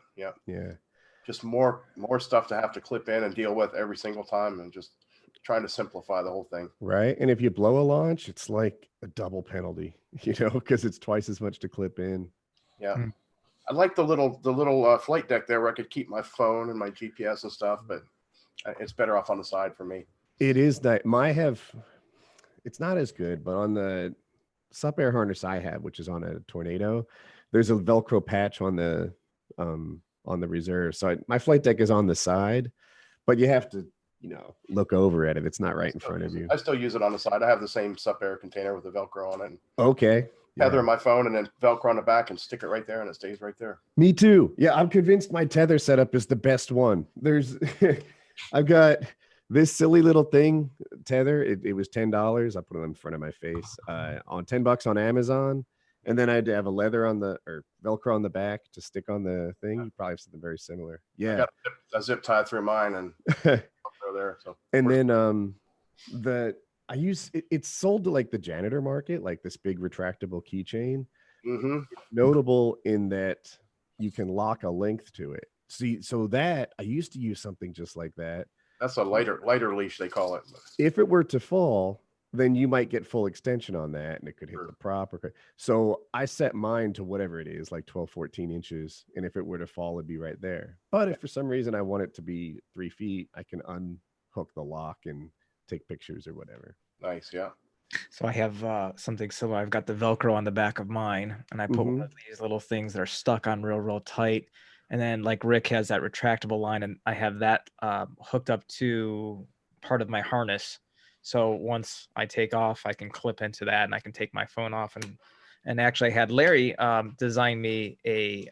Just more stuff to have to clip in and deal with every single time, and just trying to simplify the whole thing. Right. And if you blow a launch, it's like a double penalty, because it's twice as much to clip in. Yeah. I like the little flight deck there where I could keep my phone and my GPS and stuff, but it's better off on the side for me. It is that it's not as good, but on the sup air harness I have, which is on a Tornado, there's a Velcro patch on the reserve. So my flight deck is on the side, but you have to, look over at it. It's not right in front of you. I still use it on the side. I have the same sup air container with the Velcro on it. Okay. Tether my phone and then Velcro on the back and stick it right there, and it stays right there. Me too. Yeah, I'm convinced my tether setup is the best one. I've got this silly little thing tether. It was $10. I put it in front of my face on $10 on Amazon. And then I had to have a leather or Velcro on the back to stick on the thing. You probably have something very similar. Yeah. I got a zip tie through mine and there. So. And then it's sold to like the janitor market, like this big retractable keychain. Mm-hmm. Notable in that you can lock a length to it. See, so that I used to use something just like that. That's a lighter leash, they call it. If it were to fall, then you might get full extension on that and it could hit the prop. So I set mine to whatever it is, like 12, 14 inches. And if it were to fall, it'd be right there. But if for some reason I want it to be 3 feet, I can unhook the lock and take pictures or whatever. Nice. Yeah. So I have something similar. I've got the Velcro on the back of mine, and I put one of these little things that are stuck on real tight. And then like Rick has that retractable line, and I have that hooked up to part of my harness. So once I take off, I can clip into that and I can take my phone off. And actually I had Larry design me a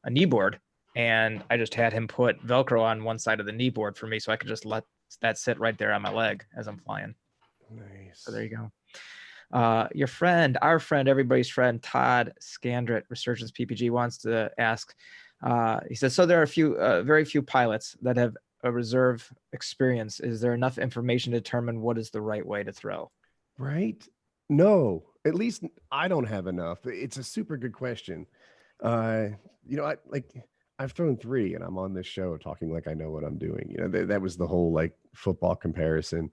knee board, and I just had him put Velcro on one side of the knee board for me, so I could just let that sit right there on my leg as I'm flying. Nice. So there you go. Our friend, everybody's friend, Todd Scandrett, Resurgence PPG, wants to ask, he says, so there are very few pilots that have a reserve experience. Is there enough information to determine what is the right way to throw? Right? No, at least I don't have enough. It's a super good question. I've thrown 3 and I'm on this show talking like I know what I'm doing. That was the whole like football comparison.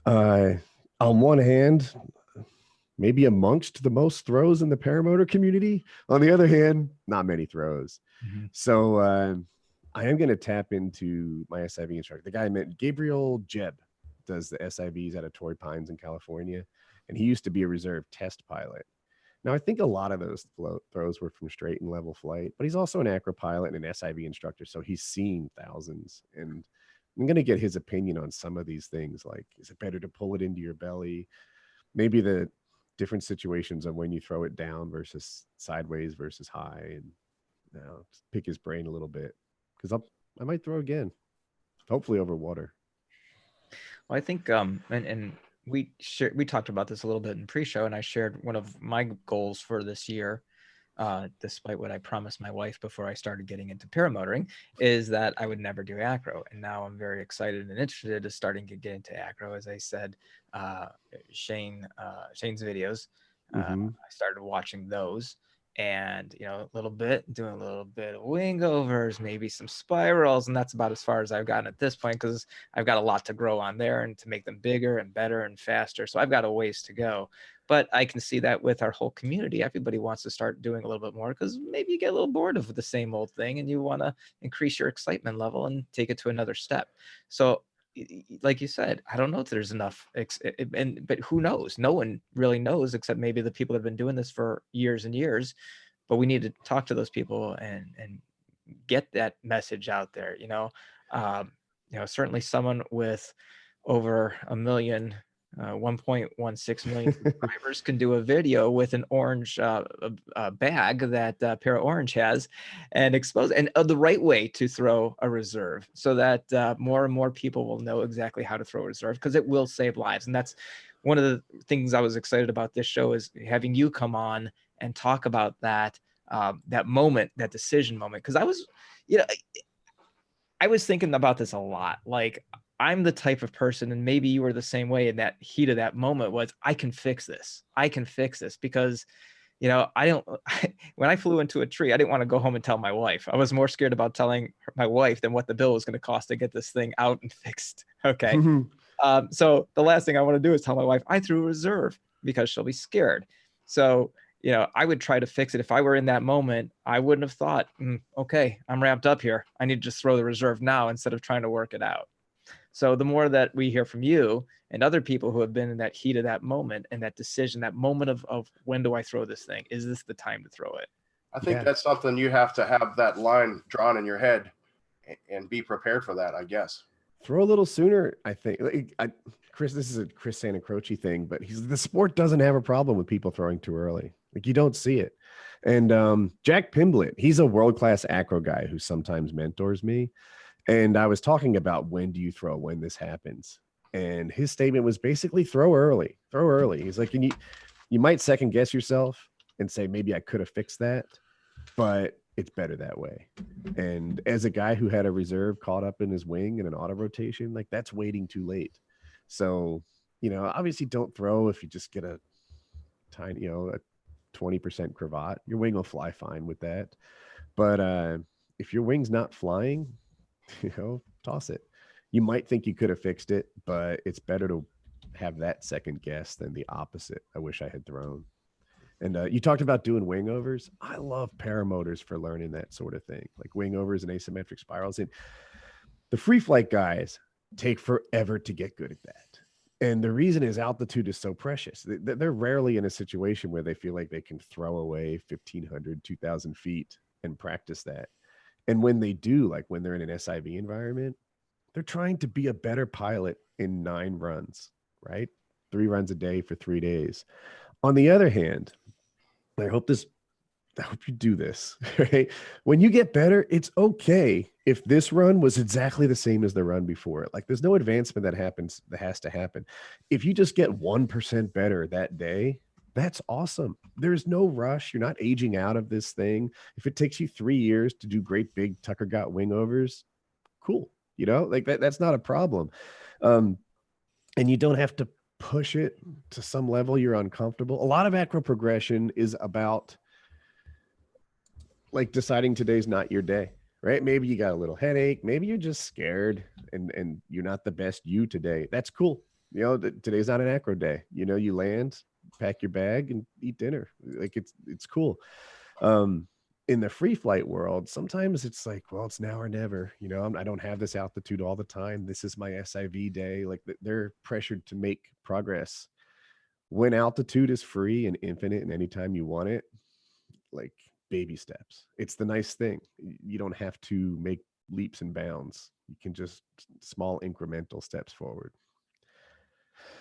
On one hand, maybe amongst the most throws in the paramotor community. On the other hand, not many throws. Mm-hmm. So I am going to tap into my SIV instructor. The guy I met, Gabriel Jeb. does the SIVs out of Torrey Pines in California, and he used to be a reserve test pilot. Now, I think a lot of those throws were from straight and level flight, but he's also an acro pilot and an SIV instructor, so he's seen thousands. And I'm going to get his opinion on some of these things, like, is it better to pull it into your belly? Maybe the different situations of when you throw it down versus sideways versus high, and pick his brain a little bit, because I might throw again, hopefully over water. Well, I think and we talked about this a little bit in pre-show, and I shared one of my goals for this year, despite what I promised my wife before I started getting into paramotoring, is that I would never do acro. And now I'm very excited and interested in starting to get into acro. As I said, Shane's videos, I started watching those, and doing a little bit of wing overs, maybe some spirals, and that's about as far as I've gotten at this point, because I've got a lot to grow on there and to make them bigger and better and faster. So I've got a ways to go. But I can see that with our whole community, everybody wants to start doing a little bit more, because maybe you get a little bored of the same old thing and you want to increase your excitement level and take it to another step. So like you said, I don't know if there's enough, but who knows? No one really knows, except maybe the people that have been doing this for years and years. But we need to talk to those people and get that message out there. Certainly someone with over 1.16 million subscribers can do a video with an orange bag that Para Orange has, and expose and the right way to throw a reserve, so that more and more people will know exactly how to throw a reserve, because it will save lives. And that's one of the things I was excited about this show, is having you come on and talk about that moment, that decision moment. Because I was thinking about this a lot. Like, I'm the type of person, and maybe you were the same way in that heat of that moment, was I can fix this. I can fix this, because, when I flew into a tree, I didn't want to go home and tell my wife. I was more scared about telling my wife than what the bill was going to cost to get this thing out and fixed. Okay. So the last thing I want to do is tell my wife I threw a reserve, because she'll be scared. So, I would try to fix it. If I were in that moment, I wouldn't have thought, okay, I'm ramped up here, I need to just throw the reserve now, instead of trying to work it out. So the more that we hear from you and other people who have been in that heat of that moment and that decision, that moment of when do I throw this thing? Is this the time to throw it? I think that's something you have to have that line drawn in your head and be prepared for that, I guess. Throw a little sooner, I think. Chris, this is a Chris Santacroce thing, but the sport doesn't have a problem with people throwing too early. Like, you don't see it. And Jack Pimblett, he's a world-class acro guy who sometimes mentors me. And I was talking about, when do you throw, when this happens? And his statement was basically throw early. He's like, you might second guess yourself and say, maybe I could have fixed that, but it's better that way. And as a guy who had a reserve caught up in his wing in an auto rotation, like, that's waiting too late. So, obviously don't throw if you just get a tiny, a 20% cravat. Your wing will fly fine with that. But if your wing's not flying, toss it. You might think you could have fixed it, but it's better to have that second guess than the opposite. I wish I had thrown. And you talked about doing wing overs. I love paramotors for learning that sort of thing, like wing overs and asymmetric spirals. And the free flight guys take forever to get good at that. And the reason is altitude is so precious. They're rarely in a situation where they feel like they can throw away 1,500, 2,000 feet and practice that. And when they do, like when they're in an SIV environment, they're trying to be a better pilot in 9 runs, right? 3 runs a day for 3 days. On the other hand, I hope you do this, right? When you get better, it's okay if this run was exactly the same as the run before it. Like, there's no advancement that has to happen. If you just get 1% better that day, that's awesome. There's no rush. You're not aging out of this thing. If it takes you 3 years to do great big Tucker Got wing overs, cool. Like that's not a problem. And you don't have to push it to some level you're uncomfortable. A lot of acro progression is about, like, deciding today's not your day, right? Maybe you got a little headache. Maybe you're just scared and you're not the best you today. That's cool. Today's not an acro day. You land, pack your bag, and eat dinner. Like, it's cool. in the free flight world, sometimes it's like, well, it's now or never. You know, I don't have this altitude all the time. This is my SIV day. Like they're pressured to make progress. When altitude is free and infinite and anytime you want it, like baby steps. It's the nice thing. You don't have to make leaps and bounds. You can just small incremental steps forward.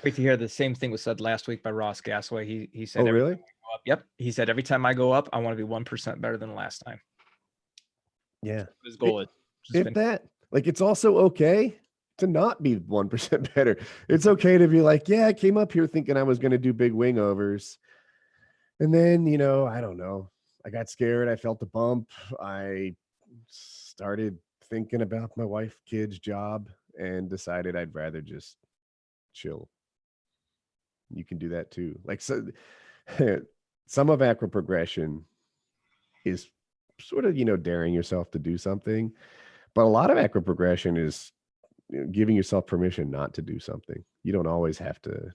Great to hear. The same thing was said last week by Ross Gasaway. He said, Oh, every really? time I go up, yep. He said, every time I go up, I want to be 1% better than last time. Yeah. His goal is just If that, like, it's also okay to not be 1% better. It's okay to be like, yeah, I came up here thinking I was going to do big wing overs. And then, you know, I don't know. I got scared. I felt a bump. I started thinking about my wife, kids, job, and decided I'd rather just chill. You can do that too. Like, so some of acro progression is sort of, you know, daring yourself to do something, but a lot of acro progression is, you know, giving yourself permission not to do something. You don't always have to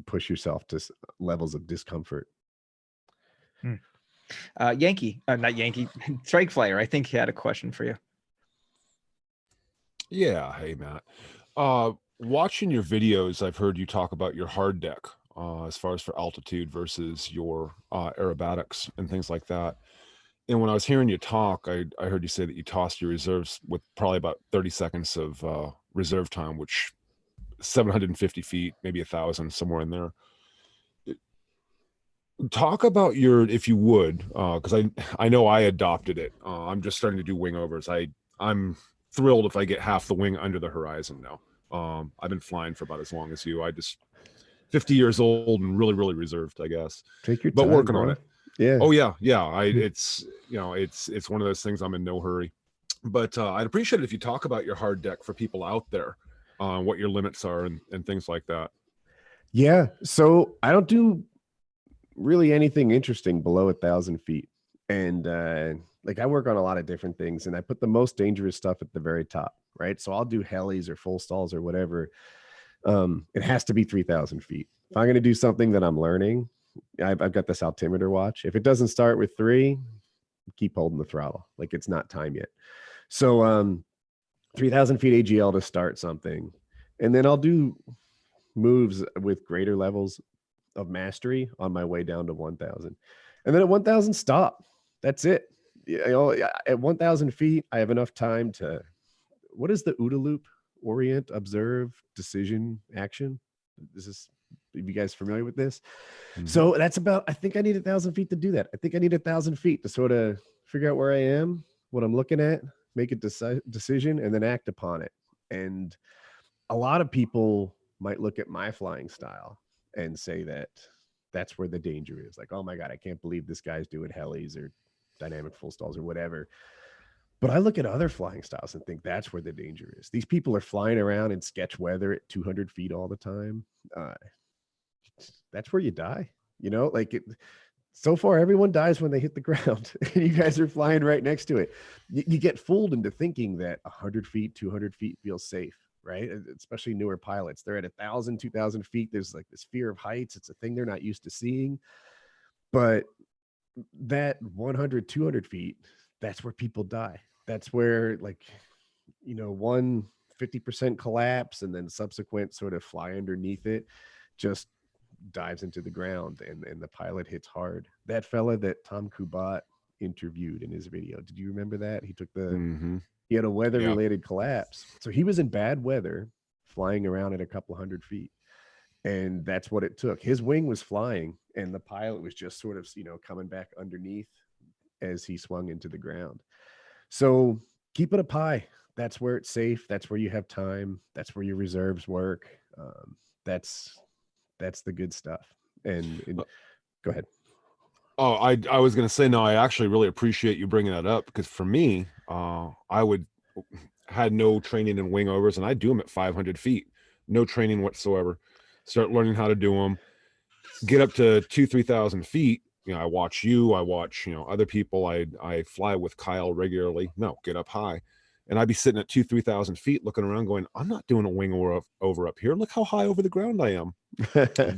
push yourself to levels of discomfort. Yankee, not Yankee, Strike Flyer. I think he had a question for you. Yeah. Hey, Matt. Watching your videos, I've heard you talk about your hard deck as far as for altitude versus your aerobatics and things like that. And when I was hearing you talk, I heard you say that you tossed your reserves with probably about 30 seconds of reserve time, which 750 feet, maybe 1,000, somewhere in there. Talk about your, if you would, because I know I adopted it. I'm just starting to do wing overs. I'm thrilled if I get half the wing under the horizon now. I've been flying for about as long as you. I just 50 years old and really, really reserved, I guess. Take your but time, working bro. on it. Yeah. Oh yeah. It's, you know, it's one of those things. I'm in no hurry. But I'd appreciate it if you talk about your hard deck for people out there, what your limits are and things like that. Yeah. So I don't do really anything interesting below 1,000 feet. And like I work on a lot of different things and I put the most dangerous stuff at the very top, right? So I'll do helis or full stalls or whatever. It has to be 3,000 feet. If I'm going to do something that I'm learning, I've got this altimeter watch. If it doesn't start with 3, keep holding the throttle. Like it's not time yet. So 3,000 feet AGL to start something. And then I'll do moves with greater levels of mastery on my way down to 1,000. And then at 1,000, stop. That's it. You know, at 1,000 feet, I have enough time to, what is the OODA loop? Orient, observe, decision, action. This is, are you guys familiar with this? Mm-hmm. So that's about, I think I need 1,000 feet to do that. I think I need 1,000 feet to sort of figure out where I am, what I'm looking at, make a decision, and then act upon it. And a lot of people might look at my flying style and say that that's where the danger is. Like, oh my God, I can't believe this guy's doing helis or dynamic full stalls or whatever. But I look at other flying styles and think that's where the danger is. These people are flying around in sketch weather at 200 feet all the time. That's where you die. You know, like it, so far, everyone dies when they hit the ground. And you guys are flying right next to it. You get fooled into thinking that 100 feet, 200 feet feels safe, right? Especially newer pilots. They're at 1,000, 2,000 feet. There's like this fear of heights. It's a thing they're not used to seeing. But that 100, 200 feet, that's where people die. That's where, like, you know, 50% collapse and then subsequent sort of fly underneath it just dives into the ground and the pilot hits hard. That fella that Tom Kubat interviewed in his video, did you remember that? He took he had a weather related collapse. So he was in bad weather flying around at a couple hundred feet. And that's what it took. His wing was flying and the pilot was just sort of, you know, coming back underneath as he swung into the ground. So keep it up high. That's where it's safe. That's where you have time. That's where your reserves work. That's the good stuff. And go ahead. Oh, I was going to say, no, I actually really appreciate you bringing that up because for me, had no training in wing overs and I do them at 500 feet, no training whatsoever. Start learning how to do them, get up to 3,000 feet. You know, I watch you, you know, other people. I fly with Kyle regularly. No, get up high. And I'd be sitting at 3,000 feet looking around going, I'm not doing a wing over up here. Look how high over the ground I am.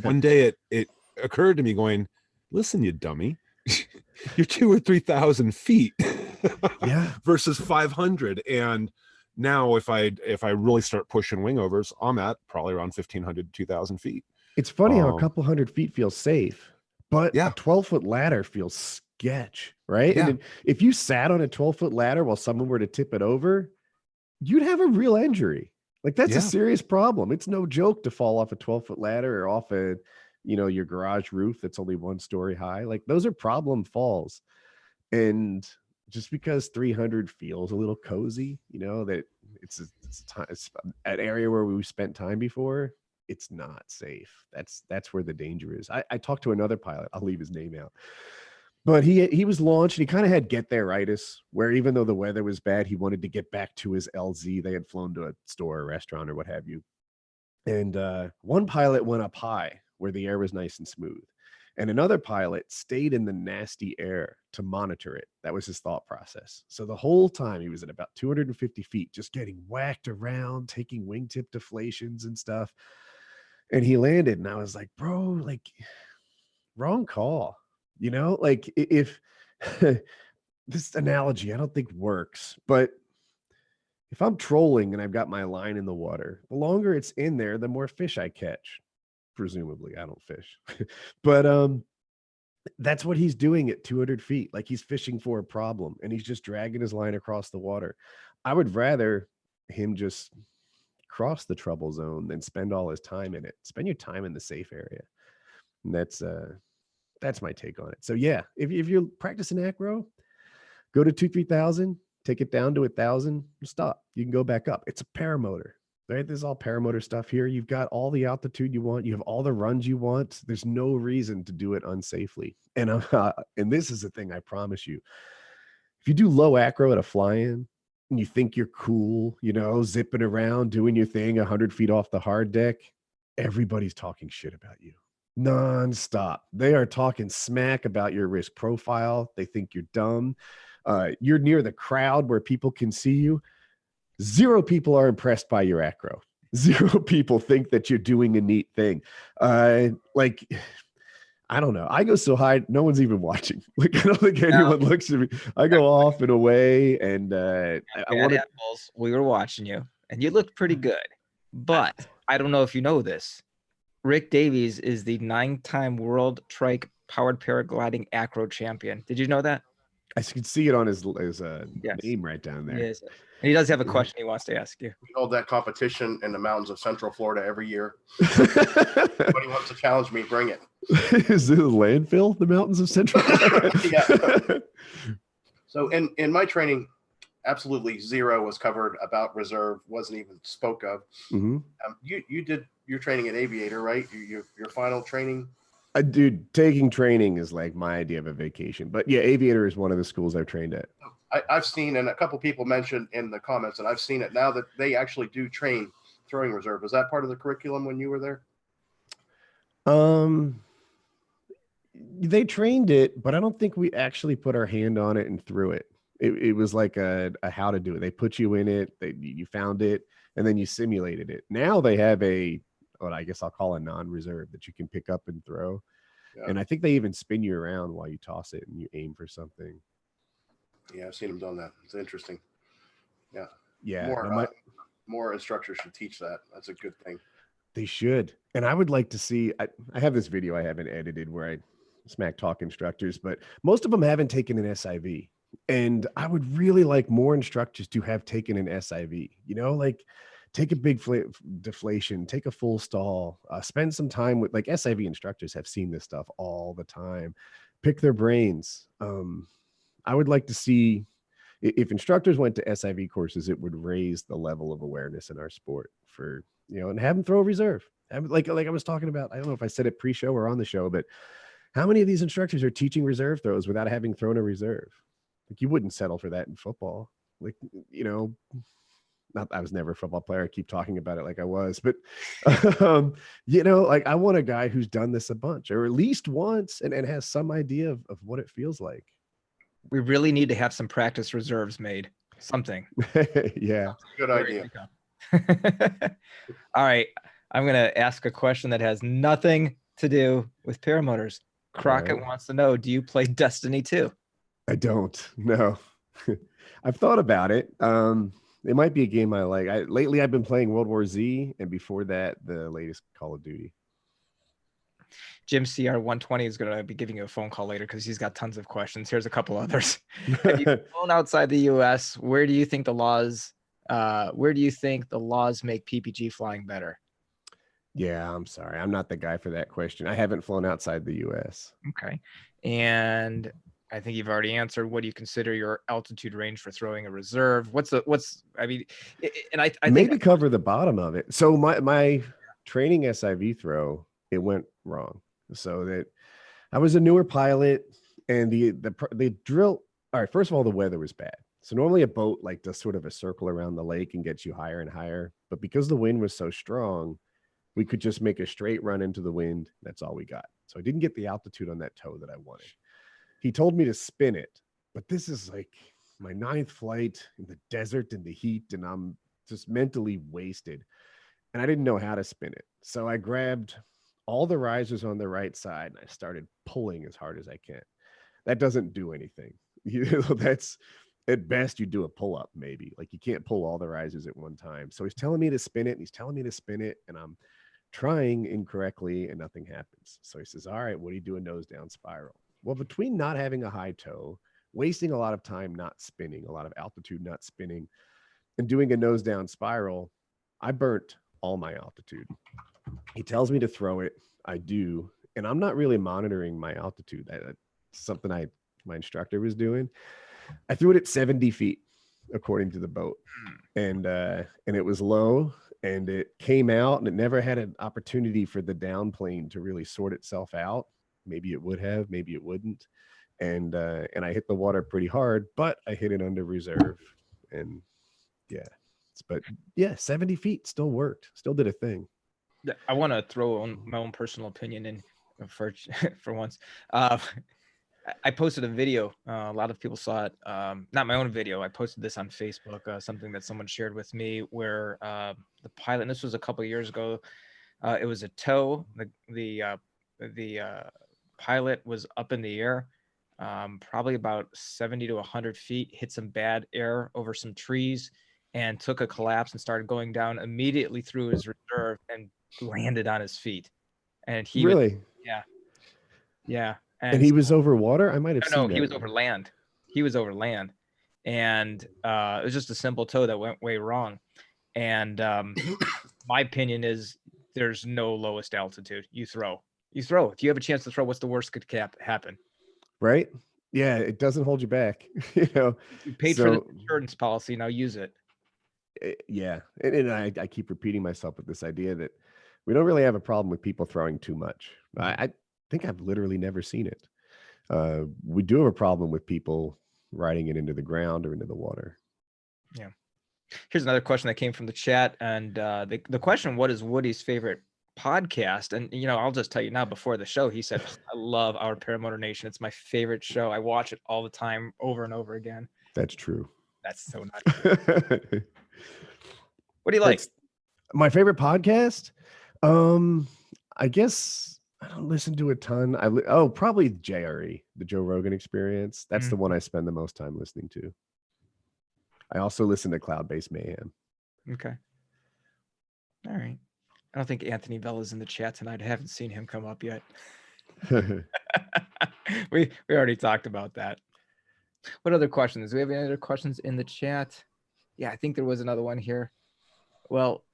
One day it occurred to me going, listen, you dummy. you're 2,000 or 3,000 feet Yeah. versus 500. And now if I really start pushing wing overs, I'm at probably around 1,500, 2,000 feet. It's funny how a couple hundred feet feels safe, but Yeah. a 12-foot ladder feels sketch, right? Yeah. And then if you sat on a 12-foot ladder while someone were to tip it over, you'd have a real injury. Like that's a Yeah. serious problem. It's no joke to fall off a 12-foot ladder or off a, your garage roof that's only 1 story high. Like those are problem falls. And just because 300 feels a little cozy, that it's an area where we spent time before, it's not safe. That's where the danger is. I talked to another pilot. I'll leave his name out. But he was launched and he kind of had get there-itis, where even though the weather was bad, he wanted to get back to his LZ. They had flown to a store or restaurant or what have you. And one pilot went up high where the air was nice and smooth. And another pilot stayed in the nasty air to monitor it. That was his thought process. So the whole time he was at about 250 feet, just getting whacked around, taking wingtip deflations and stuff. And he landed and I was like, bro, like wrong call. Like if this analogy, I don't think works, but if I'm trolling and I've got my line in the water, the longer it's in there, the more fish I catch. Presumably, I don't fish, but that's what he's doing at 200 feet. Like he's fishing for a problem and he's just dragging his line across the water. I would rather him just cross the trouble zone than spend all his time in it. Spend your time in the safe area. And that's my take on it. So yeah, if you're practicing acro, go to 2,000-3,000, take it down to 1,000, stop. You can go back up. It's a paramotor, right? There's all paramotor stuff here. You've got all the altitude you want. You have all the runs you want. There's no reason to do it unsafely. And and this is the thing I promise you. If you do low acro at a fly-in and you think you're cool, zipping around, doing your thing 100 feet off the hard deck, everybody's talking shit about you. Nonstop. They are talking smack about your risk profile. They think you're dumb. You're near the crowd where people can see you. 0 people are impressed by your acro. 0 people think that you're doing a neat thing. Like, I don't know. I go so high, no one's even watching. Like, I don't think anyone looks at me. I go off and away, and I want to. We were watching you, and you looked pretty good. But I don't know if you know this. Rick Davies is the 9-time world trike powered paragliding acro champion. Did you know that? I can see it on his name right down there. Yes. And he does have a question he wants to ask you. We hold that competition in the mountains of Central Florida every year. Anybody wants to challenge me, bring it. Is it a landfill, the mountains of Central Florida? Yeah. So in my training, absolutely 0 was covered about reserve, wasn't even spoke of. Mm-hmm. You did your training at Aviator, right? Your final training? Dude, taking training is like my idea of a vacation. But yeah, Aviator is one of the schools I've trained at. I've seen, and a couple people mentioned in the comments, and I've seen it now that they actually do train throwing reserve. Was that part of the curriculum when you were there? They trained it, but I don't think we actually put our hand on it and threw it. It was like a how to do it. They put you in it, you found it, and then you simulated it. Now they have what I guess I'll call a non-reserve that you can pick up and throw. Yeah. And I think they even spin you around while you toss it and you aim for something. Yeah, I've seen them done that. It's interesting. Yeah. Yeah. More instructors should teach that. That's a good thing. They should. And I would like to see, I have this video I haven't edited where I smack talk instructors, but most of them haven't taken an SIV. And I would really like more instructors to have taken an SIV, like take a big deflation, take a full stall, spend some time with, like, SIV instructors have seen this stuff all the time, pick their brains. I would like to see, if instructors went to SIV courses, it would raise the level of awareness in our sport for, and have them throw a reserve. Like I was talking about, I don't know if I said it pre-show or on the show, but how many of these instructors are teaching reserve throws without having thrown a reserve? Like, you wouldn't settle for that in football. Like, not, I was never a football player. I keep talking about it like I was, but like, I want a guy who's done this a bunch, or at least once, and has some idea of what it feels like. We really need to have some practice reserves made. Something. Yeah. Good idea. All right. I'm going to ask a question that has nothing to do with paramotors. Crockett right. wants to know, do you play Destiny 2? I don't. No. I've thought about it. It might be a game I like. Lately I've been playing World War Z, and before that, the latest Call of Duty. Jim CR120 is going to be giving you a phone call later because he's got tons of questions. Here's a couple others. Have you flown outside the U.S.? Where do you think the laws make PPG flying better? Yeah, I'm sorry. I'm not the guy for that question. I haven't flown outside the US. Okay. And I think you've already answered. What do you consider your altitude range for throwing a reserve? And I Maybe think cover the bottom of it. So my training SIV throw, it went wrong. So that I was a newer pilot, and the drill. All right, first of all, the weather was bad. So normally a boat like does sort of a circle around the lake and gets you higher and higher. But because the wind was so strong, we could just make a straight run into the wind. That's all we got. So I didn't get the altitude on that tow that I wanted. He told me to spin it, but this is like my 9th flight in the desert in the heat, and I'm just mentally wasted. And I didn't know how to spin it. So I grabbed all the risers on the right side and I started pulling as hard as I can. That doesn't do anything. That's at best you do a pull-up, maybe. Like you can't pull all the risers at one time. So he's telling me to spin it, and he's telling me to spin it, and I'm trying incorrectly and nothing happens. So he says, all right, what do you do a nose down spiral? Well, between not having a high toe, wasting a lot of time not spinning, a lot of altitude not spinning, and doing a nose down spiral, I burnt all my altitude. He tells me to throw it. I do. And I'm not really monitoring my altitude. That's something my instructor was doing. I threw it at 70 feet, according to the boat. And it was low, and it came out, and it never had an opportunity for the downplane to really sort itself out. Maybe it would have, maybe it wouldn't. And I hit the water pretty hard, but I hit it under reserve. And yeah, 70 feet still worked, still did a thing. I want to throw my own personal opinion in for once. I posted a video. A lot of people saw it. Not my own video. I posted this on Facebook, something that someone shared with me, where the pilot, and this was a couple of years ago, it was a tow. The pilot was up in the air, probably about 70 to 100 feet, hit some bad air over some trees, and took a collapse and started going down, immediately through his reserve and landed on his feet. And he really, yeah. And he was over water. I might have seen. No, that he was over land. And it was just a simple tow that went way wrong. And my opinion is there's no lowest altitude. You throw. If you have a chance to throw, what's the worst could happen? Right? Yeah, it doesn't hold you back. You paid for the insurance policy. Now use it. Yeah, and I keep repeating myself with this idea that we don't really have a problem with people throwing too much. I think I've literally never seen it. We do have a problem with people riding it into the ground or into the water. Yeah. Here's another question that came from the chat, and the question: what is Woody's favorite podcast? And I'll just tell you now. Before the show, he said, "I love our Paramotor Nation. It's my favorite show. I watch it all the time, over and over again." That's true. That's so not true. What do you like? My favorite podcast? I guess I don't listen to a ton. Probably JRE, the Joe Rogan Experience. That's the one I spend the most time listening to. I also listen to Cloud-Based Mayhem. Okay. All right. I don't think Anthony Vella's in the chat tonight. I haven't seen him come up yet. We already talked about that. What other questions? Do we have any other questions in the chat? Yeah, I think there was another one here. Well,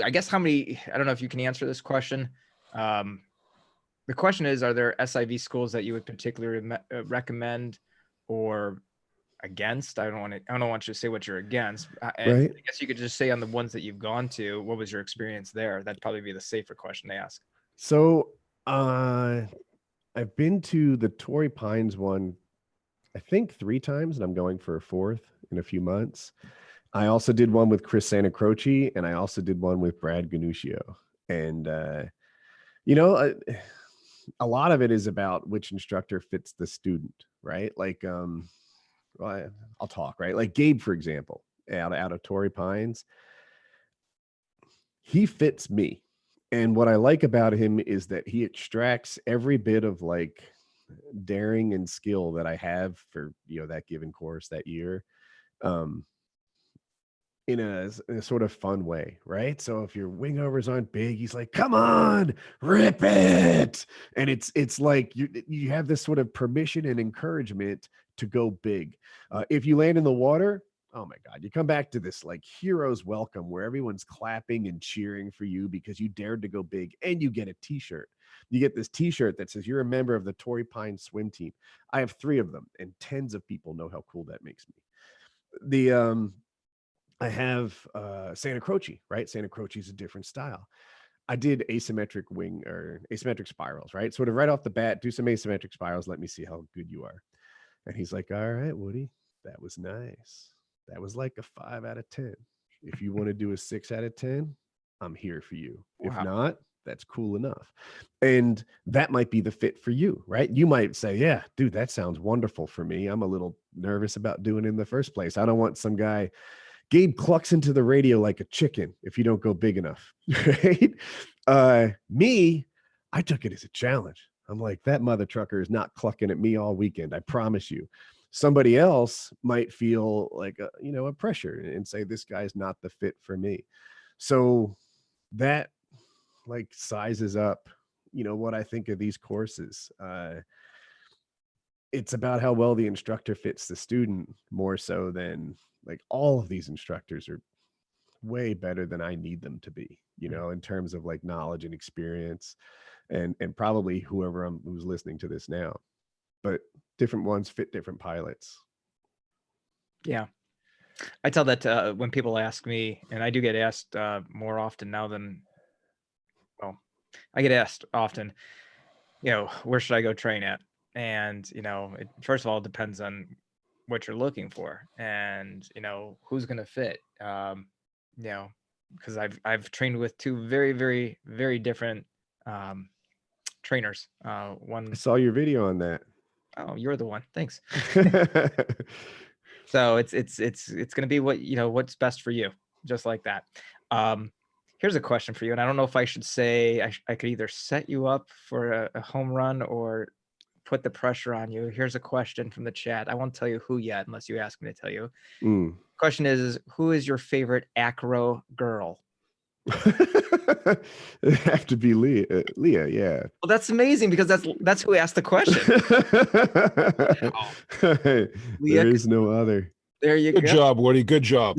I guess how many, I don't know if you can answer this question. The question is, are there SIV schools that you would particularly recommend or against? I don't want you to say what you're against. Right. I guess you could just say on the ones that you've gone to, what was your experience there? That'd probably be the safer question to ask. So I've been to the Torrey Pines one, I think 3 times, and I'm going for a 4th in a few months. I also did one with Chris Santacroce, and I also did one with Brad Ganuscio. And, a lot of it is about which instructor fits the student, right? Like, I'll talk, right? Like Gabe, for example, out of Torrey Pines, he fits me. And what I like about him is that he extracts every bit of like daring and skill that I have for, you know, that given course that year. Um, in a sort of fun way, right? So if your wing overs aren't big, he's like, "Come on, rip it!" And it's like you have this sort of permission and encouragement to go big. If you land in the water, oh my God, you come back to this like hero's welcome where everyone's clapping and cheering for you because you dared to go big, and you get a T-shirt. You get this T-shirt that says you're a member of the Torrey Pines swim team. I have 3 of them, and tens of people know how cool that makes me. The I have Santa Croce, right? Santa Croce is a different style. I did asymmetric wing or asymmetric spirals, right? Sort of right off the bat, do some asymmetric spirals. Let me see how good you are. And he's like, "All right, Woody, that was nice. That was like a 5 out of 10. If you want to do a 6 out of 10, I'm here for you. If Wow. not, that's cool enough." And that might be the fit for you, right? You might say, "Yeah, dude, that sounds wonderful for me. I'm a little nervous about doing it in the first place. I don't want some guy Gabe clucks into the radio like a chicken if you don't go big enough." Right? Me, I took it as a challenge. I'm like, that mother trucker is not clucking at me all weekend. I promise you. Somebody else might feel like a pressure and say this guy's not the fit for me. So that like sizes up, what I think of these courses. It's about how well the instructor fits the student more so than like all of these instructors are way better than I need them to be, in terms of like knowledge and experience and probably who's listening to this now, but different ones fit different pilots. Yeah. I tell that when people ask me, and I do get asked more often now than, well, I get asked often, where should I go train at? And, first of all, it depends on what you're looking for and, who's going to fit, because I've trained with 2 very, very, very different trainers. I One, saw your video on that. oh, you're the one. Thanks. So it's going to be what's best for you, just like that. Here's a question for you, and I don't know if I should say I could either set you up for a home run or put the pressure on you. Here's a question from the chat. I won't tell you who yet unless you ask me to tell you. Question is, who is your favorite acro girl? It'd have to be Leah, yeah. Well, that's amazing because that's who asked the question. There is no other. There you Good go. job, Woody. Good job.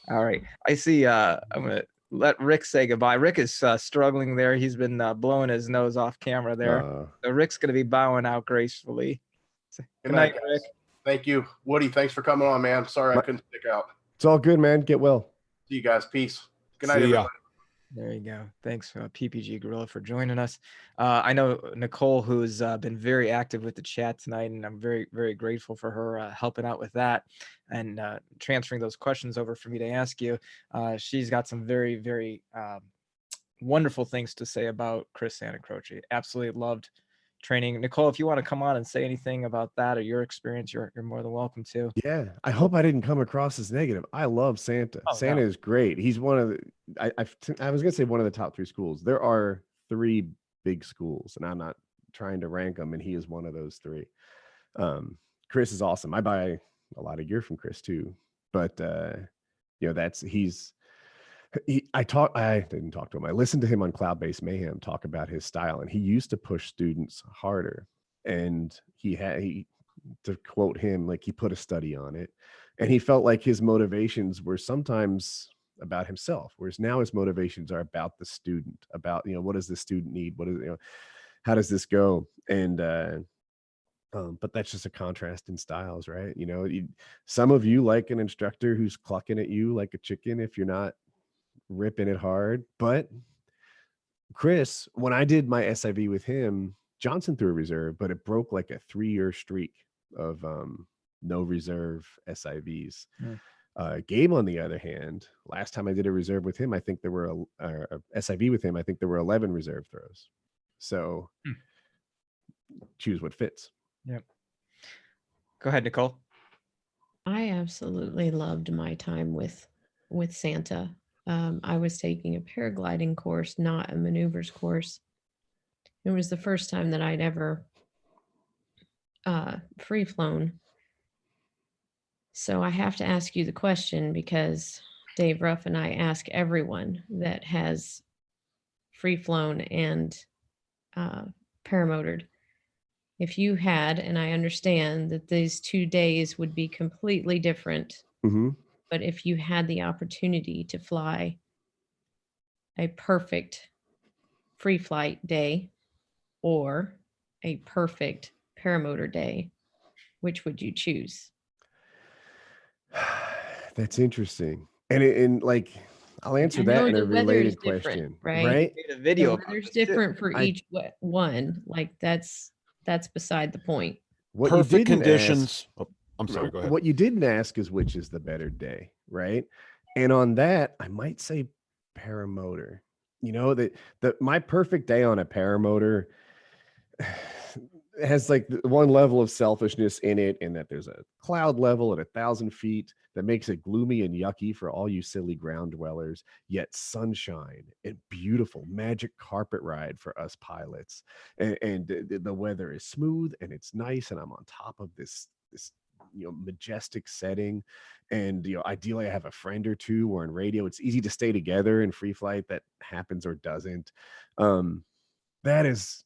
All right. I see. I'm gonna let Rick say goodbye. Rick is struggling there. He's been blowing his nose off camera there. So Rick's gonna be bowing out gracefully. Good night, Rick. Thank you, Woody. Thanks for coming on, man. Sorry I couldn't stick out. It's all good, man. Get well. See you guys. Peace. Good night, See ya. everybody. There you go. Thanks, PPG Gorilla, for joining us. I know Nicole, who's been very active with the chat tonight, and I'm very, very grateful for her helping out with that and transferring those questions over for me to ask you. She's got some very, very wonderful things to say about Chris Santa Croce. Absolutely loved training. Nicole, if you want to come on and say anything about that or your experience, you're more than welcome to. Yeah, I hope I didn't come across as negative. I love Santa. Santa is great. He's one of the, I was gonna say one of the top 3 schools. There are 3 big schools, and I'm not trying to rank them, and he is one of those 3. Chris is awesome. I buy a lot of gear from Chris too, but I didn't talk to him. I listened to him on Cloud-Based Mayhem talk about his style, and he used to push students harder. And he to quote him, like he put a study on it, and he felt like his motivations were sometimes about himself, whereas now his motivations are about the student, about, what does the student need? What is, how does this go? And, but that's just a contrast in styles, right? Some of you like an instructor who's clucking at you like a chicken if you're not ripping it hard. But Chris, when I did my SIV with him, Johnson threw a reserve, but it broke like a 3-year streak of no reserve SIVs. Gabe, on the other hand, last time I did a reserve with him, I think there were a SIV with him, I think there were 11 reserve throws. So choose what fits. Yep. Go ahead, Nicole. I absolutely loved my time with Santa. I was taking a paragliding course, not a maneuvers course. It was the first time that I'd ever free flown. So I have to ask you the question, because Dave Ruff and I ask everyone that has free flown and paramotored. If you had, and I understand that these 2 days would be completely different, Mm-hmm. but if you had the opportunity to fly a perfect free flight day or a perfect paramotor day, which would you choose? That's interesting. And like, I'll answer I that know in a the weather is related different, question, right? right? Made a The video about weather's this too. different for I- each one. Like that's beside the point. What you Perfect didn't ask, conditions. Oh, I'm sorry. Go ahead. what you didn't ask is which is the better day, right? And on that, I might say paramotor. You know, that my perfect day on a paramotor has like one level of selfishness in it, and that there's a cloud level at 1,000 feet that makes it gloomy and yucky for all you silly ground dwellers, yet sunshine and beautiful magic carpet ride for us pilots. And the weather is smooth and it's nice, and I'm on top of this majestic setting. And ideally I have a friend or two, or in radio it's easy to stay together. In free flight that happens or doesn't. That is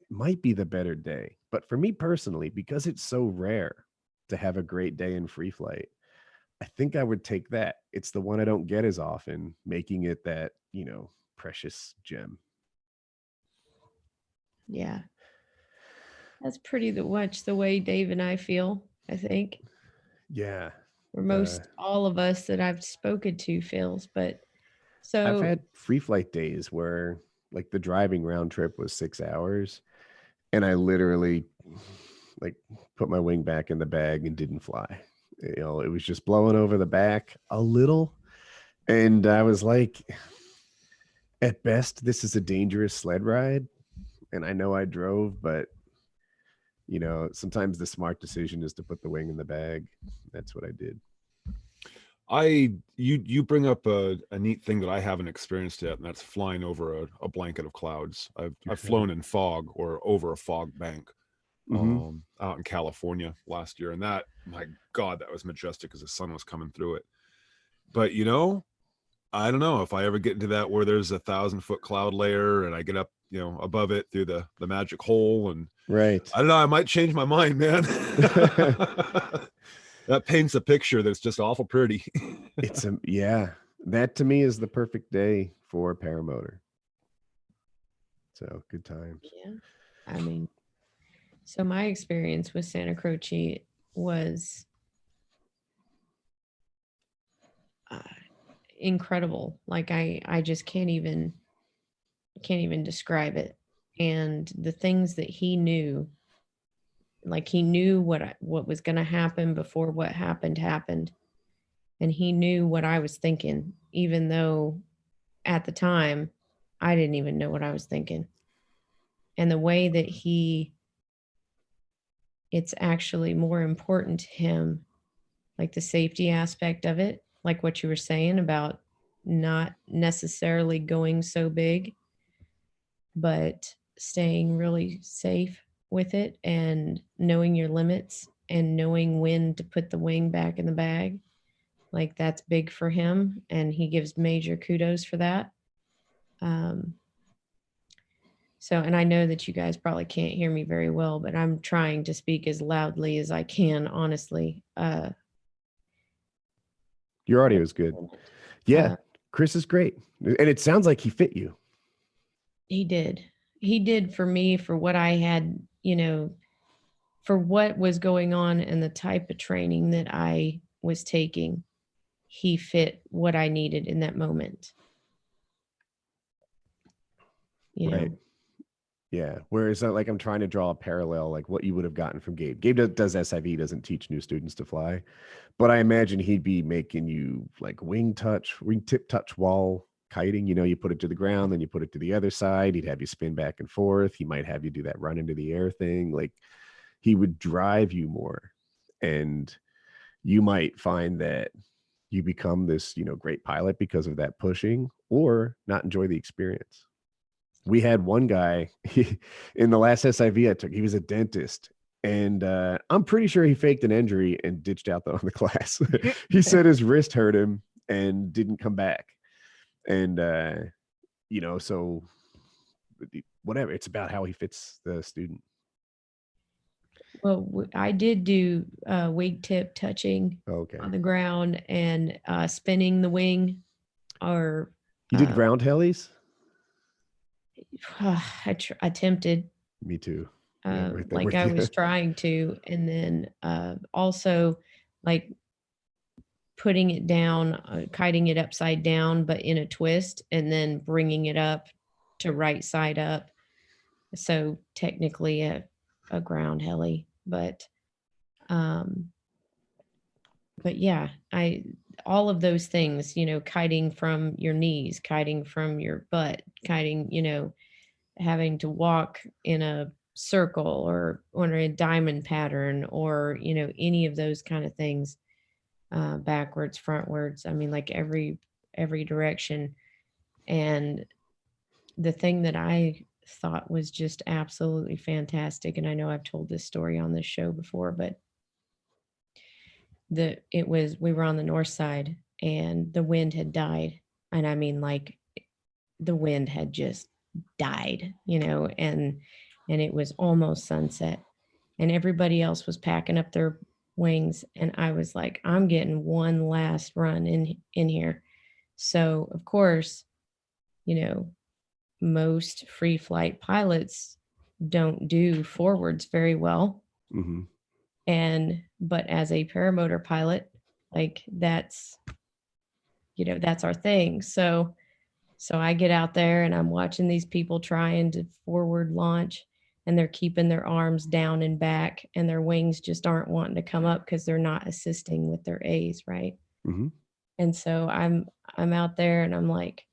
might be the better day. But for me personally, because it's so rare to have a great day in free flight, I think I would take that. It's the one I don't get as often, making it that, precious gem. Yeah. That's pretty much the way Dave and I feel, I think. Yeah. Or most all of us that I've spoken to feels. But so I've had free flight days where like the driving round trip was 6 hours, and I literally like put my wing back in the bag and didn't fly. It was just blowing over the back a little. And I was like, at best, this is a dangerous sled ride. And I know I drove, but sometimes the smart decision is to put the wing in the bag. That's what I did. You bring up a neat thing that I haven't experienced yet, and that's flying over a blanket of clouds. I've flown in fog or over a fog bank out in California last year, and that, my God, that was majestic as the sun was coming through it. But I don't know if I ever get into that where there's 1,000-foot cloud layer and I get up above it through the magic hole, and right, I don't know, I might change my mind, man. That paints a picture that's just awful pretty. That to me is the perfect day for paramotor. So good times. yeah. I mean, so my experience with Santa Croce was incredible. Like I just can't even describe it. And the things that he knew, like he knew what was going to happen before what happened. And he knew what I was thinking, even though at the time I didn't even know what I was thinking. And the way that it's actually more important to him, like the safety aspect of it, like what you were saying about not necessarily going so big, but staying really safe with it and knowing your limits and knowing when to put the wing back in the bag. Like that's big for him, and he gives major kudos for that. So, and I know that you guys probably can't hear me very well, but I'm trying to speak as loudly as I can, honestly. Your audio is good. Yeah, Chris is great. And it sounds like he fit you. He did for me, for what I had, for what was going on and the type of training that I was taking. He fit what I needed in that moment. Right. Yeah. Whereas like I'm trying to draw a parallel, like what you would have gotten from Gabe. Gabe does SIV, doesn't teach new students to fly, but I imagine he'd be making you like wingtip touch wall kiting. You put it to the ground, then you put it to the other side. He'd have you spin back and forth. He might have you do that run into the air thing. Like he would drive you more, and you might find that you become this, great pilot because of that pushing, or not enjoy the experience. We had one guy in the last SIV I took, he was a dentist. And I'm pretty sure he faked an injury and ditched out on the class. He said his wrist hurt him and didn't come back. And, so whatever, it's about how he fits the student. Well, I did do wingtip touching Okay. on the ground and spinning the wing. Or You did ground helis? I attempted. Me too. Yeah, right there like with I you. was trying to, and then also like putting it down, kiting it upside down, but in a twist, and then bringing it up to right side up. So technically a ground heli, but yeah, all of those things, kiting from your knees, kiting from your butt, kiting, having to walk in a circle or on a diamond pattern, or any of those kind of things, backwards, frontwards. I mean, like every direction. And the thing that I thought was just absolutely fantastic, and I know I've told this story on this show before, but we were on the north side and the wind had died. And I mean, like, the wind had just died, and it was almost sunset, and everybody else was packing up their wings, and I was like, I'm getting one last run in here. So of course, most free flight pilots don't do forwards very well. Mm-hmm. But as a paramotor pilot, like that's our thing. So I get out there and I'm watching these people trying to forward launch, and they're keeping their arms down and back, and their wings just aren't wanting to come up because they're not assisting with their A's, right? Mm-hmm. And so I'm out there and I'm like,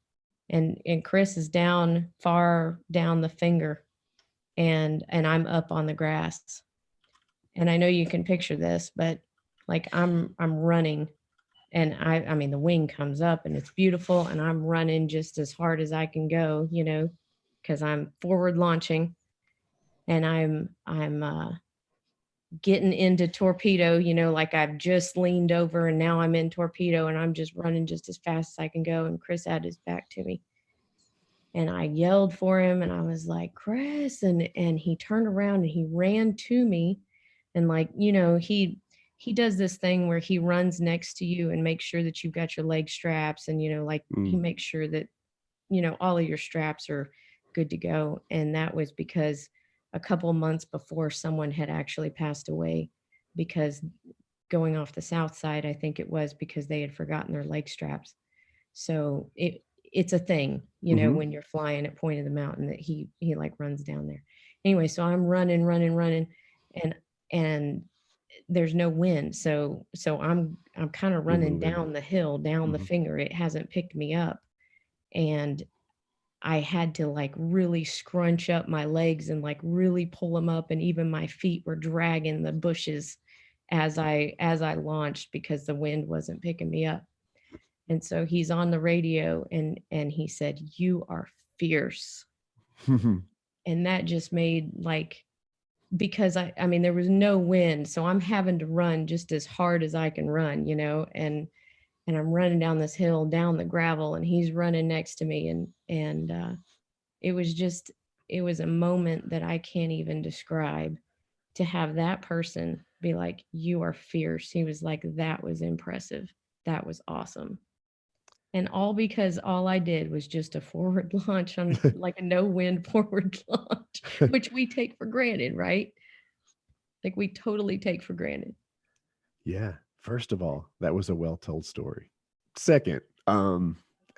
and Chris is down far down the finger, and I'm up on the grass. And I know you can picture this, but like I'm running, and I mean the wing comes up and it's beautiful, and I'm running just as hard as I can go, because I'm forward launching, and I'm getting into torpedo, like I've just leaned over and now I'm in torpedo, and I'm just running just as fast as I can go. And Chris had his back to me, and I yelled for him, and I was like, Chris, and he turned around and he ran to me, and like, he does this thing where he runs next to you and makes sure that you've got your leg straps, and he makes sure that all of your straps are good to go. And that was because a couple months before, someone had actually passed away because going off the south side, I think it was because they had forgotten their leg straps. So it's a thing, when you're flying at Point of the Mountain, that he like runs down there. Anyway, so I'm running, and there's no wind. So I'm kind of running down the hill, down the finger. It hasn't picked me up. And I had to like really scrunch up my legs and like really pull them up. And even my feet were dragging the bushes as I launched, because the wind wasn't picking me up. And so he's on the radio, and he said, "You are fierce." And that just made like, because I mean, there was no wind, so I'm having to run just as hard as I can run, and I'm running down this hill, down the gravel, and he's running next to me. And it was a moment that I can't even describe, to have that person be like, "You are fierce." He was like, "That was impressive. That was awesome." And all because all I did was just a forward launch on like a no wind forward launch, which we take for granted, right? Like we totally take for granted. Yeah. First of all, that was a well-told story. Second,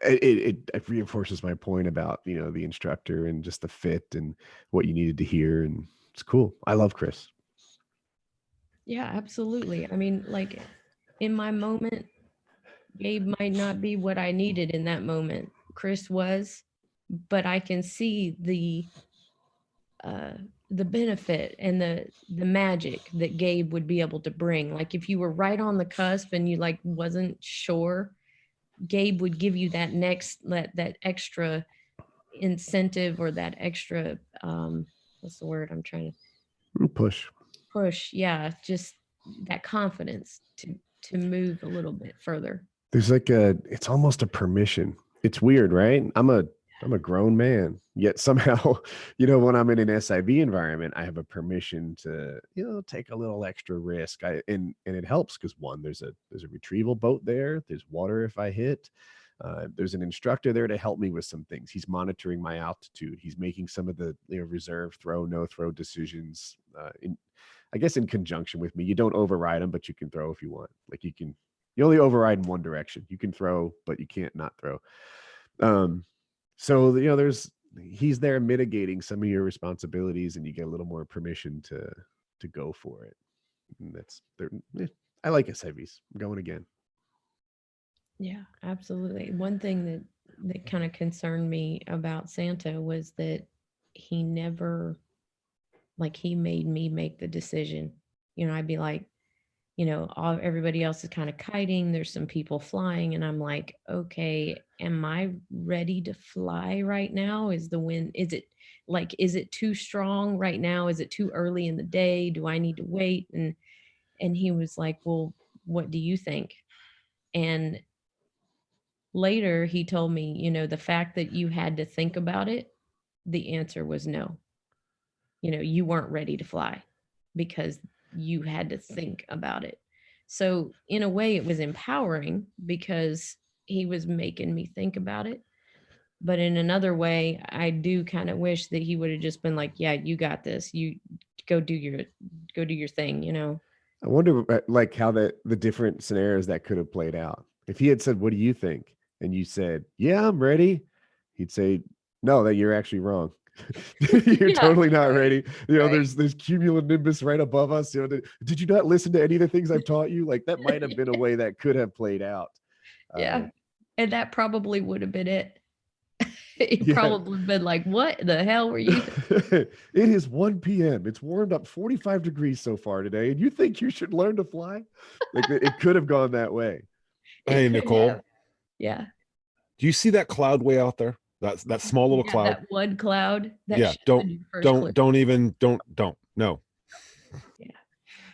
it reinforces my point about, the instructor and just the fit and what you needed to hear. And it's cool. I love Chris. Yeah, absolutely. I mean, like in my moment, Gabe might not be what I needed in that moment. Chris was, but I can see the benefit and the magic that Gabe would be able to bring. Like if you were right on the cusp and you like wasn't sure, Gabe would give you that that extra incentive or that extra what's the word I'm trying to push. Yeah, just that confidence to move a little bit further. There's like it's almost a permission. It's weird, right? I'm a grown man, yet somehow, when I'm in an SIV environment, I have a permission to, take a little extra risk. And it helps because one, there's a retrieval boat there. There's water if I hit. There's an instructor there to help me with some things. He's monitoring my altitude. He's making some of the reserve throw, no throw decisions. I guess in conjunction with me. You don't override him, but you can throw if you want. Like you only override in one direction. You can throw, but you can't not throw. So he's there mitigating some of your responsibilities, and you get a little more permission to go for it. And I like SIVs. I'm going again. Yeah, absolutely. One thing that kind of concerned me about Santa was that he never, like, he made me make the decision. I'd be like, everybody else is kind of kiting. There's some people flying. And I'm like, okay, am I ready to fly right now? Is the wind, is it too strong right now? Is it too early in the day? Do I need to wait? And he was like, well, what do you think? And later he told me, the fact that you had to think about it, the answer was no. You weren't ready to fly because you had to think about it. So in a way it was empowering because he was making me think about it. But in another way, I do kind of wish that he would have just been like, yeah, you got this. You go do your thing, I wonder like how the different scenarios that could have played out. If he had said, what do you think? And you said, yeah, I'm ready. He'd say, no, that you're actually wrong. You're totally not ready. Right. There's cumulonimbus right above us. Did you not listen to any of the things I've taught you? Like that might have been a way that could have played out. Yeah. And that probably would have been it. It probably been like, what the hell were you? It is 1 p.m. It's warmed up 45 degrees so far today. And you think you should learn to fly? Like it could have gone that way. Hey, Nicole. Yeah. Do you see that cloud way out there? That small little cloud. That one cloud. Yeah. Don't. No. Yeah.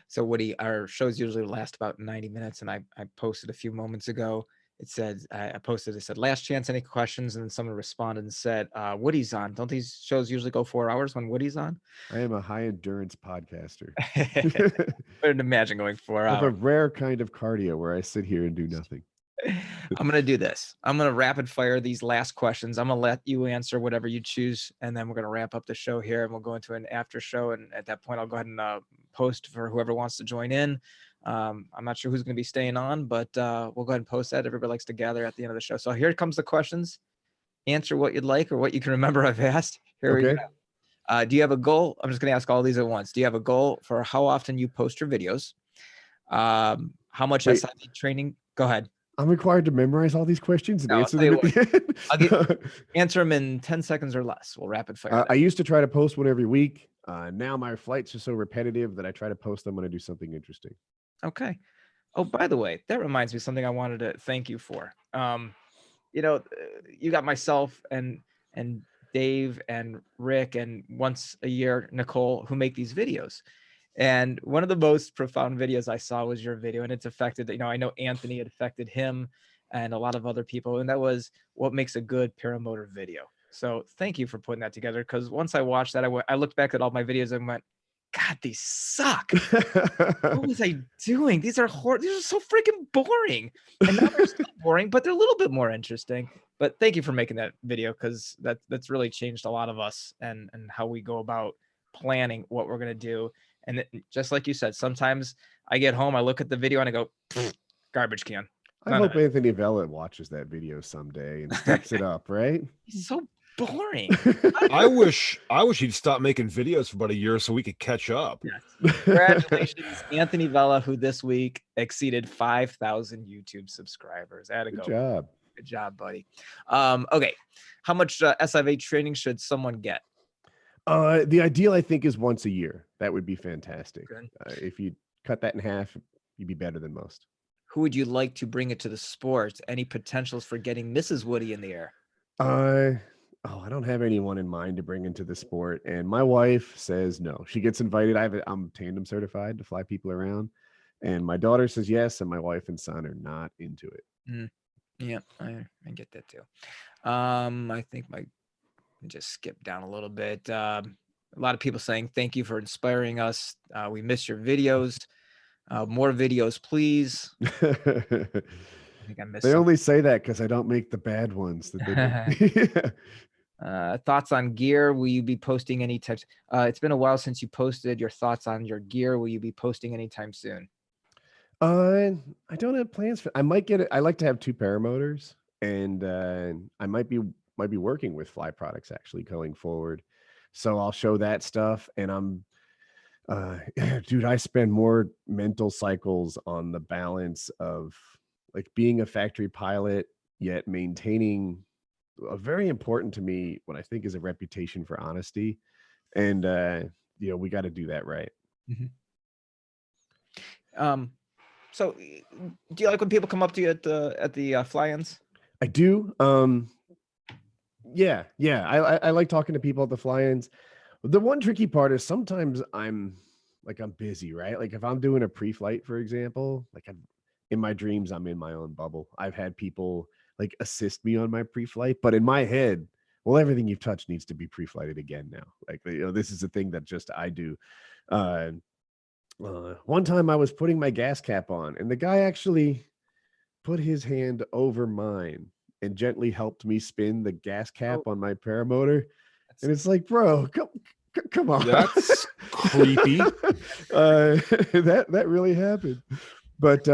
So Woody, our shows usually last about 90 minutes. And I posted a few moments ago. It said, it said, last chance, any questions? And then someone responded and said, Woody's on. Don't these shows usually go 4 hours when Woody's on? I am a high endurance podcaster. I couldn't imagine going 4 hours. I have a rare kind of cardio where I sit here and do nothing. I'm going to do this. I'm going to rapid fire these last questions. I'm going to let you answer whatever you choose. And then we're going to wrap up the show here and we'll go into an after show. And at that point, I'll go ahead and post for whoever wants to join in. I'm not sure who's going to be staying on, but we'll go ahead and post that. Everybody likes to gather at the end of the show. So here comes the questions. Answer what you'd like or what you can remember I've asked. Here we go. Do you have a goal? I'm just going to ask all these at once. Do you have a goal for how often you post your videos? How much SIV training? Go ahead. I'm required to memorize all these questions and answer them at the end. Answer them in 10 seconds or less. We'll rapid fire. I used to try to post one every week. Now my flights are so repetitive that I try to post them when I do something interesting. Okay. Oh, by the way, that reminds me of something I wanted to thank you for. You got myself and Dave and Rick and once a year, Nicole, who make these videos. And one of the most profound videos I saw was your video, and it's affected, I know Anthony had affected him and a lot of other people. And that was what makes a good paramotor video. So thank you for putting that together. Because once I watched that, I looked back at all my videos and went, God, these suck. What was I doing? These are so freaking boring. And now they're still boring, but they're a little bit more interesting. But thank you for making that video, because that's really changed a lot of us and how we go about planning what we're going to do. And just like you said, sometimes I get home, I look at the video and I go, garbage can. I hope Anthony Vella watches that video someday and steps it up, right? He's so boring. I wish he'd stop making videos for about a year so we could catch up. Yes. Congratulations, Anthony Vella, who this week exceeded 5,000 YouTube subscribers. Good job. Good job, buddy. Okay. How much SIV training should someone get? The ideal, I think, is once a year. That would be fantastic. Good. If you cut that in half, you'd be better than most. Who would you like to bring it to the sport? Any potentials for getting Mrs. Woody in the air? I don't have anyone in mind to bring into the sport, and my wife says no. She gets invited. I'm tandem certified to fly people around, and my daughter says yes, and my wife and son are not into it. Yeah, I get that too. I think just skip down a little bit. A lot of people saying thank you for inspiring us. We miss your videos. More videos, please. I think I missed They some. only say that because I don't make the bad ones that they make. Thoughts on gear? Will you be posting any types? It's been a while since you posted your thoughts on your gear. Will you be posting anytime soon? I don't have plans for. I might get it. I like to have 2 paramotors, and I might be working with Fly Products actually going forward. So I'll show that stuff, and I'm, dude, I spend more mental cycles on the balance of like being a factory pilot yet maintaining a very important to me what I think is a reputation for honesty, and we got to do that right. So do you like when people come up to you at the fly-ins? I do. Yeah. I like talking to people at the fly-ins. The one tricky part is sometimes I'm busy, right? Like if I'm doing a pre-flight, for example, in my dreams, I'm in my own bubble. I've had people like assist me on my pre-flight, but in my head, well, everything you've touched needs to be pre-flighted again now. Like, this is a thing that just I do. One time I was putting my gas cap on, and the guy actually put his hand over mine and gently helped me spin the gas cap on my paramotor. And it's like, bro, come on. That's creepy. That really happened. But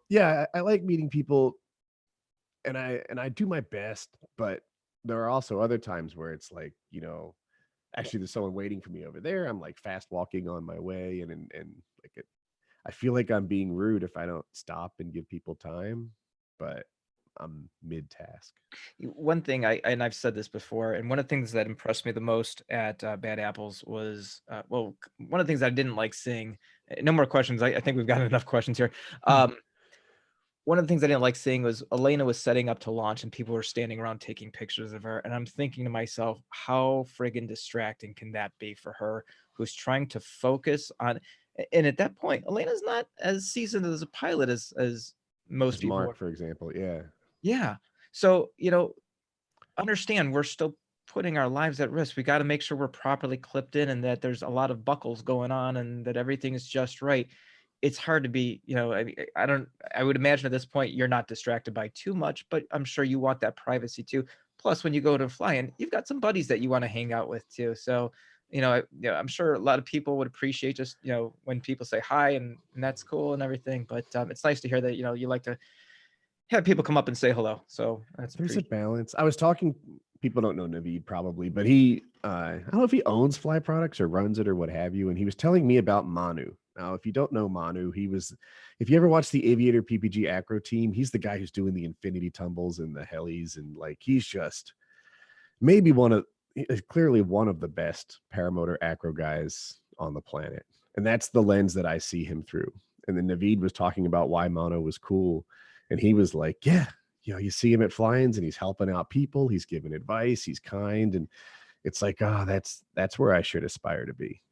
yeah, I like meeting people, and I do my best, but there are also other times where it's like, actually there's someone waiting for me over there. I'm like fast walking on my way, and like I feel like I'm being rude if I don't stop and give people time, but I'm mid-task. One thing and I've said this before, and one of the things that impressed me the most at Bad Apples was, one of the things I didn't like seeing. No more questions. I think we've got enough questions here. One of the things I didn't like seeing was Elena was setting up to launch, and people were standing around taking pictures of her. And I'm thinking to myself, how friggin' distracting can that be for her, who's trying to focus on? And at that point, Elena's not as seasoned as a pilot as most people. Mark, for example, yeah. Yeah. So, understand we're still putting our lives at risk. We got to make sure we're properly clipped in, and that there's a lot of buckles going on, and that everything is just right. It's hard to be, I would imagine at this point you're not distracted by too much, but I'm sure you want that privacy too. Plus, when you go to fly in, you've got some buddies that you want to hang out with too. So, I'm sure a lot of people would appreciate just, when people say hi, and that's cool and everything. But it's nice to hear that, you like to have people come up and say hello. So there's a balance. I was talking, people don't know Naveed probably, but he, I don't know if he owns Fly Products or runs it or what have you. And he was telling me about Manu. Now, if you don't know Manu, if you ever watch the Aviator PPG acro team, he's the guy who's doing the infinity tumbles and the helis. And like, he's just maybe clearly one of the best paramotor acro guys on the planet. And that's the lens that I see him through. And then Naveed was talking about why Manu was cool. And he was like, yeah, you see him at fly-ins and he's helping out people. He's giving advice. He's kind. And it's like, that's where I should aspire to be.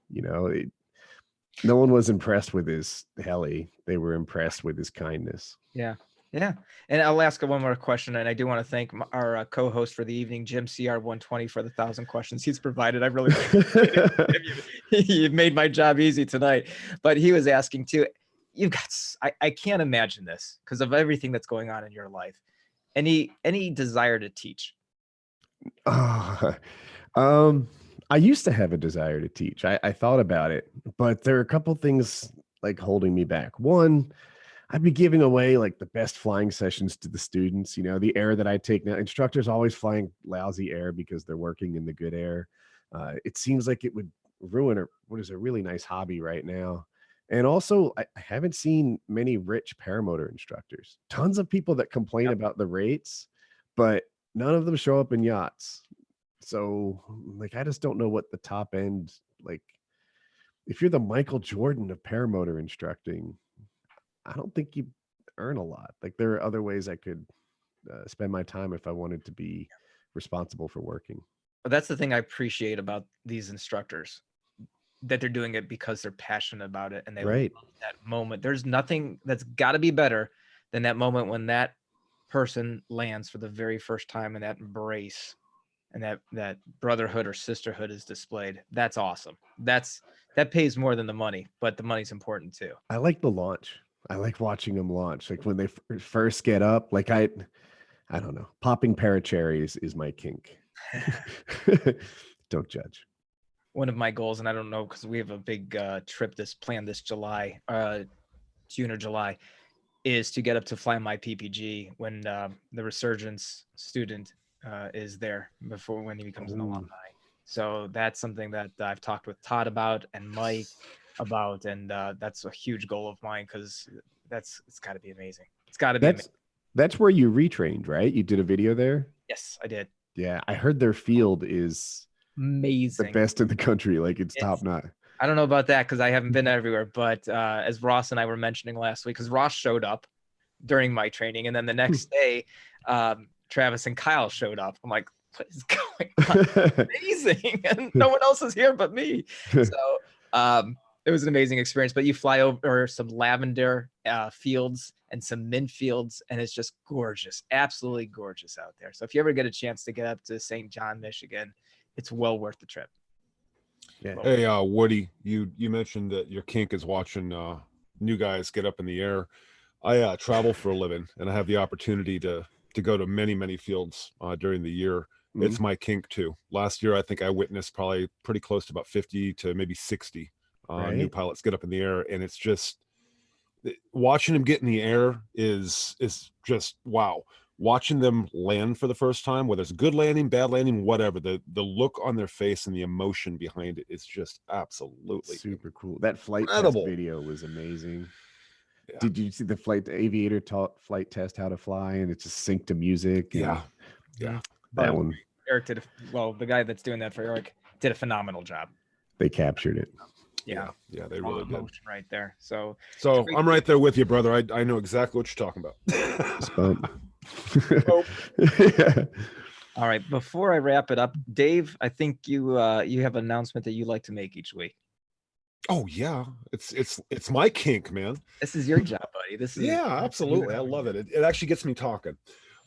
No one was impressed with his heli. They were impressed with his kindness. Yeah. And I'll ask one more question. And I do want to thank our co-host for the evening, Jim CR120, for the 1,000 questions he's provided. I really appreciate it. You've made my job easy tonight. But he was asking too, I can't imagine this because of everything that's going on in your life. Any desire to teach? I used to have a desire to teach. I thought about it, but there are a couple things like holding me back. One, I'd be giving away like the best flying sessions to the students. The air that I take now, instructors always flying lousy air because they're working in the good air. It seems like it would ruin what is a really nice hobby right now. And also, I haven't seen many rich paramotor instructors. Tons of people that complain about the rates, but none of them show up in yachts. So like, I just don't know what the top end, like if you're the Michael Jordan of paramotor instructing, I don't think you earn a lot. Like there are other ways I could spend my time if I wanted to be responsible for working. But that's the thing I appreciate about these instructors, that they're doing it because they're passionate about it and they Right. love that moment. There's nothing that's got to be better than that moment when that person lands for the very first time and that embrace and that brotherhood or sisterhood is displayed. That's awesome. That pays more than the money, but the money's important too. I like the launch. I like watching them launch. Like when they first get up, like I don't know, popping paracherries is my kink. Don't judge. One of my goals, and I don't know, because we have a big trip planned this July, June or July, is to get up to fly my PPG when the Resurgence student is there when he becomes an alumni. So that's something that I've talked with Todd about and Mike about, and that's a huge goal of mine because it's got to be amazing. It's got to be amazing. That's where you retrained, right? You did a video there? Yes, I did. Yeah, I heard their field is amazing, the best in the country. Like it's top notch. I don't know about that because I haven't been everywhere, but as Ross and I were mentioning last week, because Ross showed up during my training, and then the next day, Travis and Kyle showed up. I'm like, what is going on? Amazing, and no one else is here but me. So it was an amazing experience. But you fly over some lavender fields and some mint fields, and it's just gorgeous, absolutely gorgeous out there. So if you ever get a chance to get up to St. John, Michigan, it's well worth the trip. Yeah. Hey, Woody, you mentioned that your kink is watching new guys get up in the air. I travel for a living, and I have the opportunity to go to many fields during the year. Mm-hmm. It's my kink too. Last year, I think I witnessed probably pretty close to about 50 to maybe 60 new pilots get up in the air, and it's just watching them get in the air is just wow. Watching them land for the first time, whether it's good landing, bad landing, whatever, the look on their face and the emotion behind it is just absolutely super cool. That flight test video was amazing. Yeah. Did you see the aviator taught flight test how to fly, and it just synced to music? Yeah. That one. Eric did the guy that's doing that for Eric did a phenomenal job. They captured it. Yeah, they really did. Right there. So I'm right there with you, brother. I know exactly what you're talking about. All right. Before I wrap it up, Dave, I think you have an announcement that you like to make each week. Oh yeah, it's my kink, man. This is your job, buddy. Absolutely. I love it. It actually gets me talking.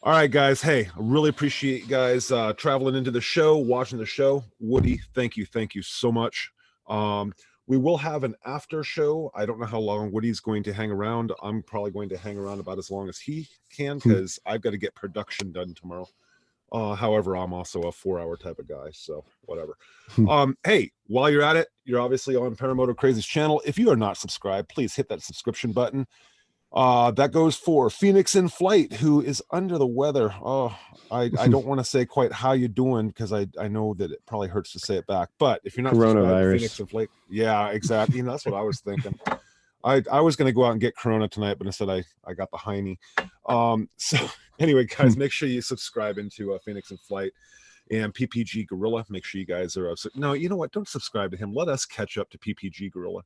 All right, guys. Hey, I really appreciate you guys traveling into the show, watching the show. Woody, thank you so much. We will have an after show. I don't know how long Woody's going to hang around. I'm probably going to hang around about as long as he can because I've got to get production done tomorrow. However, I'm also a 4-hour type of guy, so whatever. Hey, while you're at it, you're obviously on Paramotor Crazy's channel. If you are not subscribed, please hit that subscription button. That goes for Phoenix in Flight, who is under the weather. I don't want to say quite how you doing because I know that it probably hurts to say it back. But if you're not coronavirus, Phoenix in Flight, yeah, exactly. That's what I was thinking. I was going to go out and get Corona tonight, but instead I got the Heine. So anyway, guys, make sure you subscribe into Phoenix in Flight and PPG Gorilla. Make sure you guys are. No, you know what? Don't subscribe to him. Let us catch up to PPG Gorilla.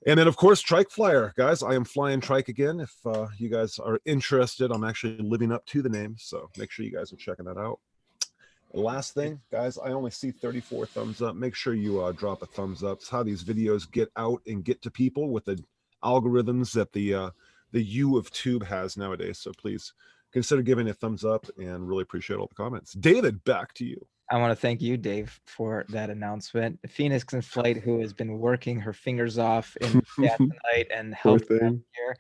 And then, of course, Trike Flyer, guys. I am flying Trike again. If you guys are interested, I'm actually living up to the name. So make sure you guys are checking that out. The last thing, guys, I only see 34 thumbs up. Make sure you drop a thumbs up. It's how these videos get out and get to people with the algorithms that the U of Tube has nowadays. So please consider giving a thumbs up and really appreciate all the comments. David, back to you. I want to thank you, Dave, for that announcement. Phoenix in Flight, who has been working her fingers off in the chat tonight and helping out here.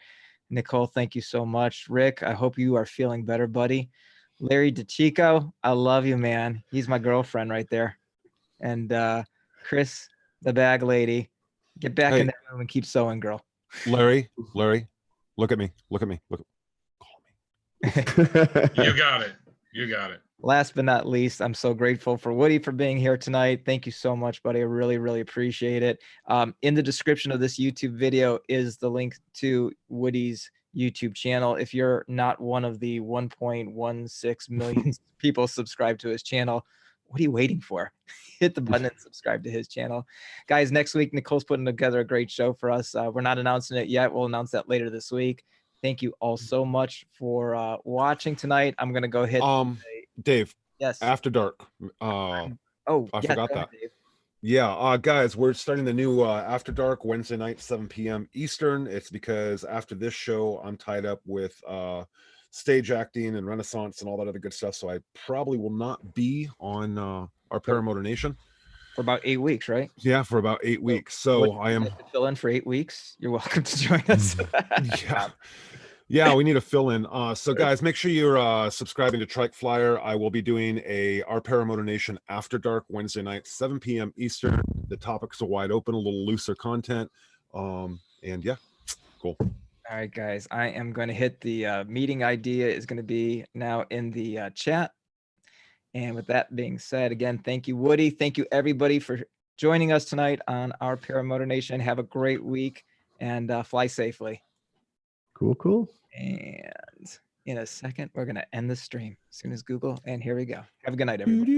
Nicole, thank you so much. Rick, I hope you are feeling better, buddy. Larry DeChico, I love you, man. He's my girlfriend right there. And Chris, the bag lady, get back in that room and keep sewing, girl. Larry, look at me. Call me. You got it. Last but not least, I'm so grateful for Woody for being here tonight. Thank you so much, buddy. I really appreciate it. In the description of this YouTube video is the link to Woody's YouTube channel. If you're not one of the 1.16 million people subscribed to his channel, what are you waiting for? Hit the button and subscribe to his channel. Guys, next week, Nicole's putting together a great show for us. We're not announcing it yet. We'll announce that later this week. Thank you all so much for watching tonight. I'm going to go hit. Dave, Yes. After Dark. Oh, I yeah, forgot go ahead, that. Dave. Yeah, guys, we're starting the new After Dark Wednesday night, 7 p.m. Eastern. It's because after this show, I'm tied up with stage acting and Renaissance and all that other good stuff. So I probably will not be on our Paramotor Nation For about 8 weeks, right? Yeah, for about 8 weeks. So I am to fill in for 8 weeks. You're welcome to join us. Yeah, we need to fill in. So guys, make sure you're subscribing to Trike Flyer. I will be doing our Paramotor Nation After Dark Wednesday night, 7 p.m. Eastern. The topics are wide open, a little looser content. And yeah, cool. All right, guys, I am going to hit the meeting idea is going to be now in the chat. And with that being said, again, thank you, Woody. Thank you, everybody, for joining us tonight on our Paramotor Nation. Have a great week and fly safely. Cool. And in a second, we're going to end the stream as soon as Google. And here we go. Have a good night, everybody.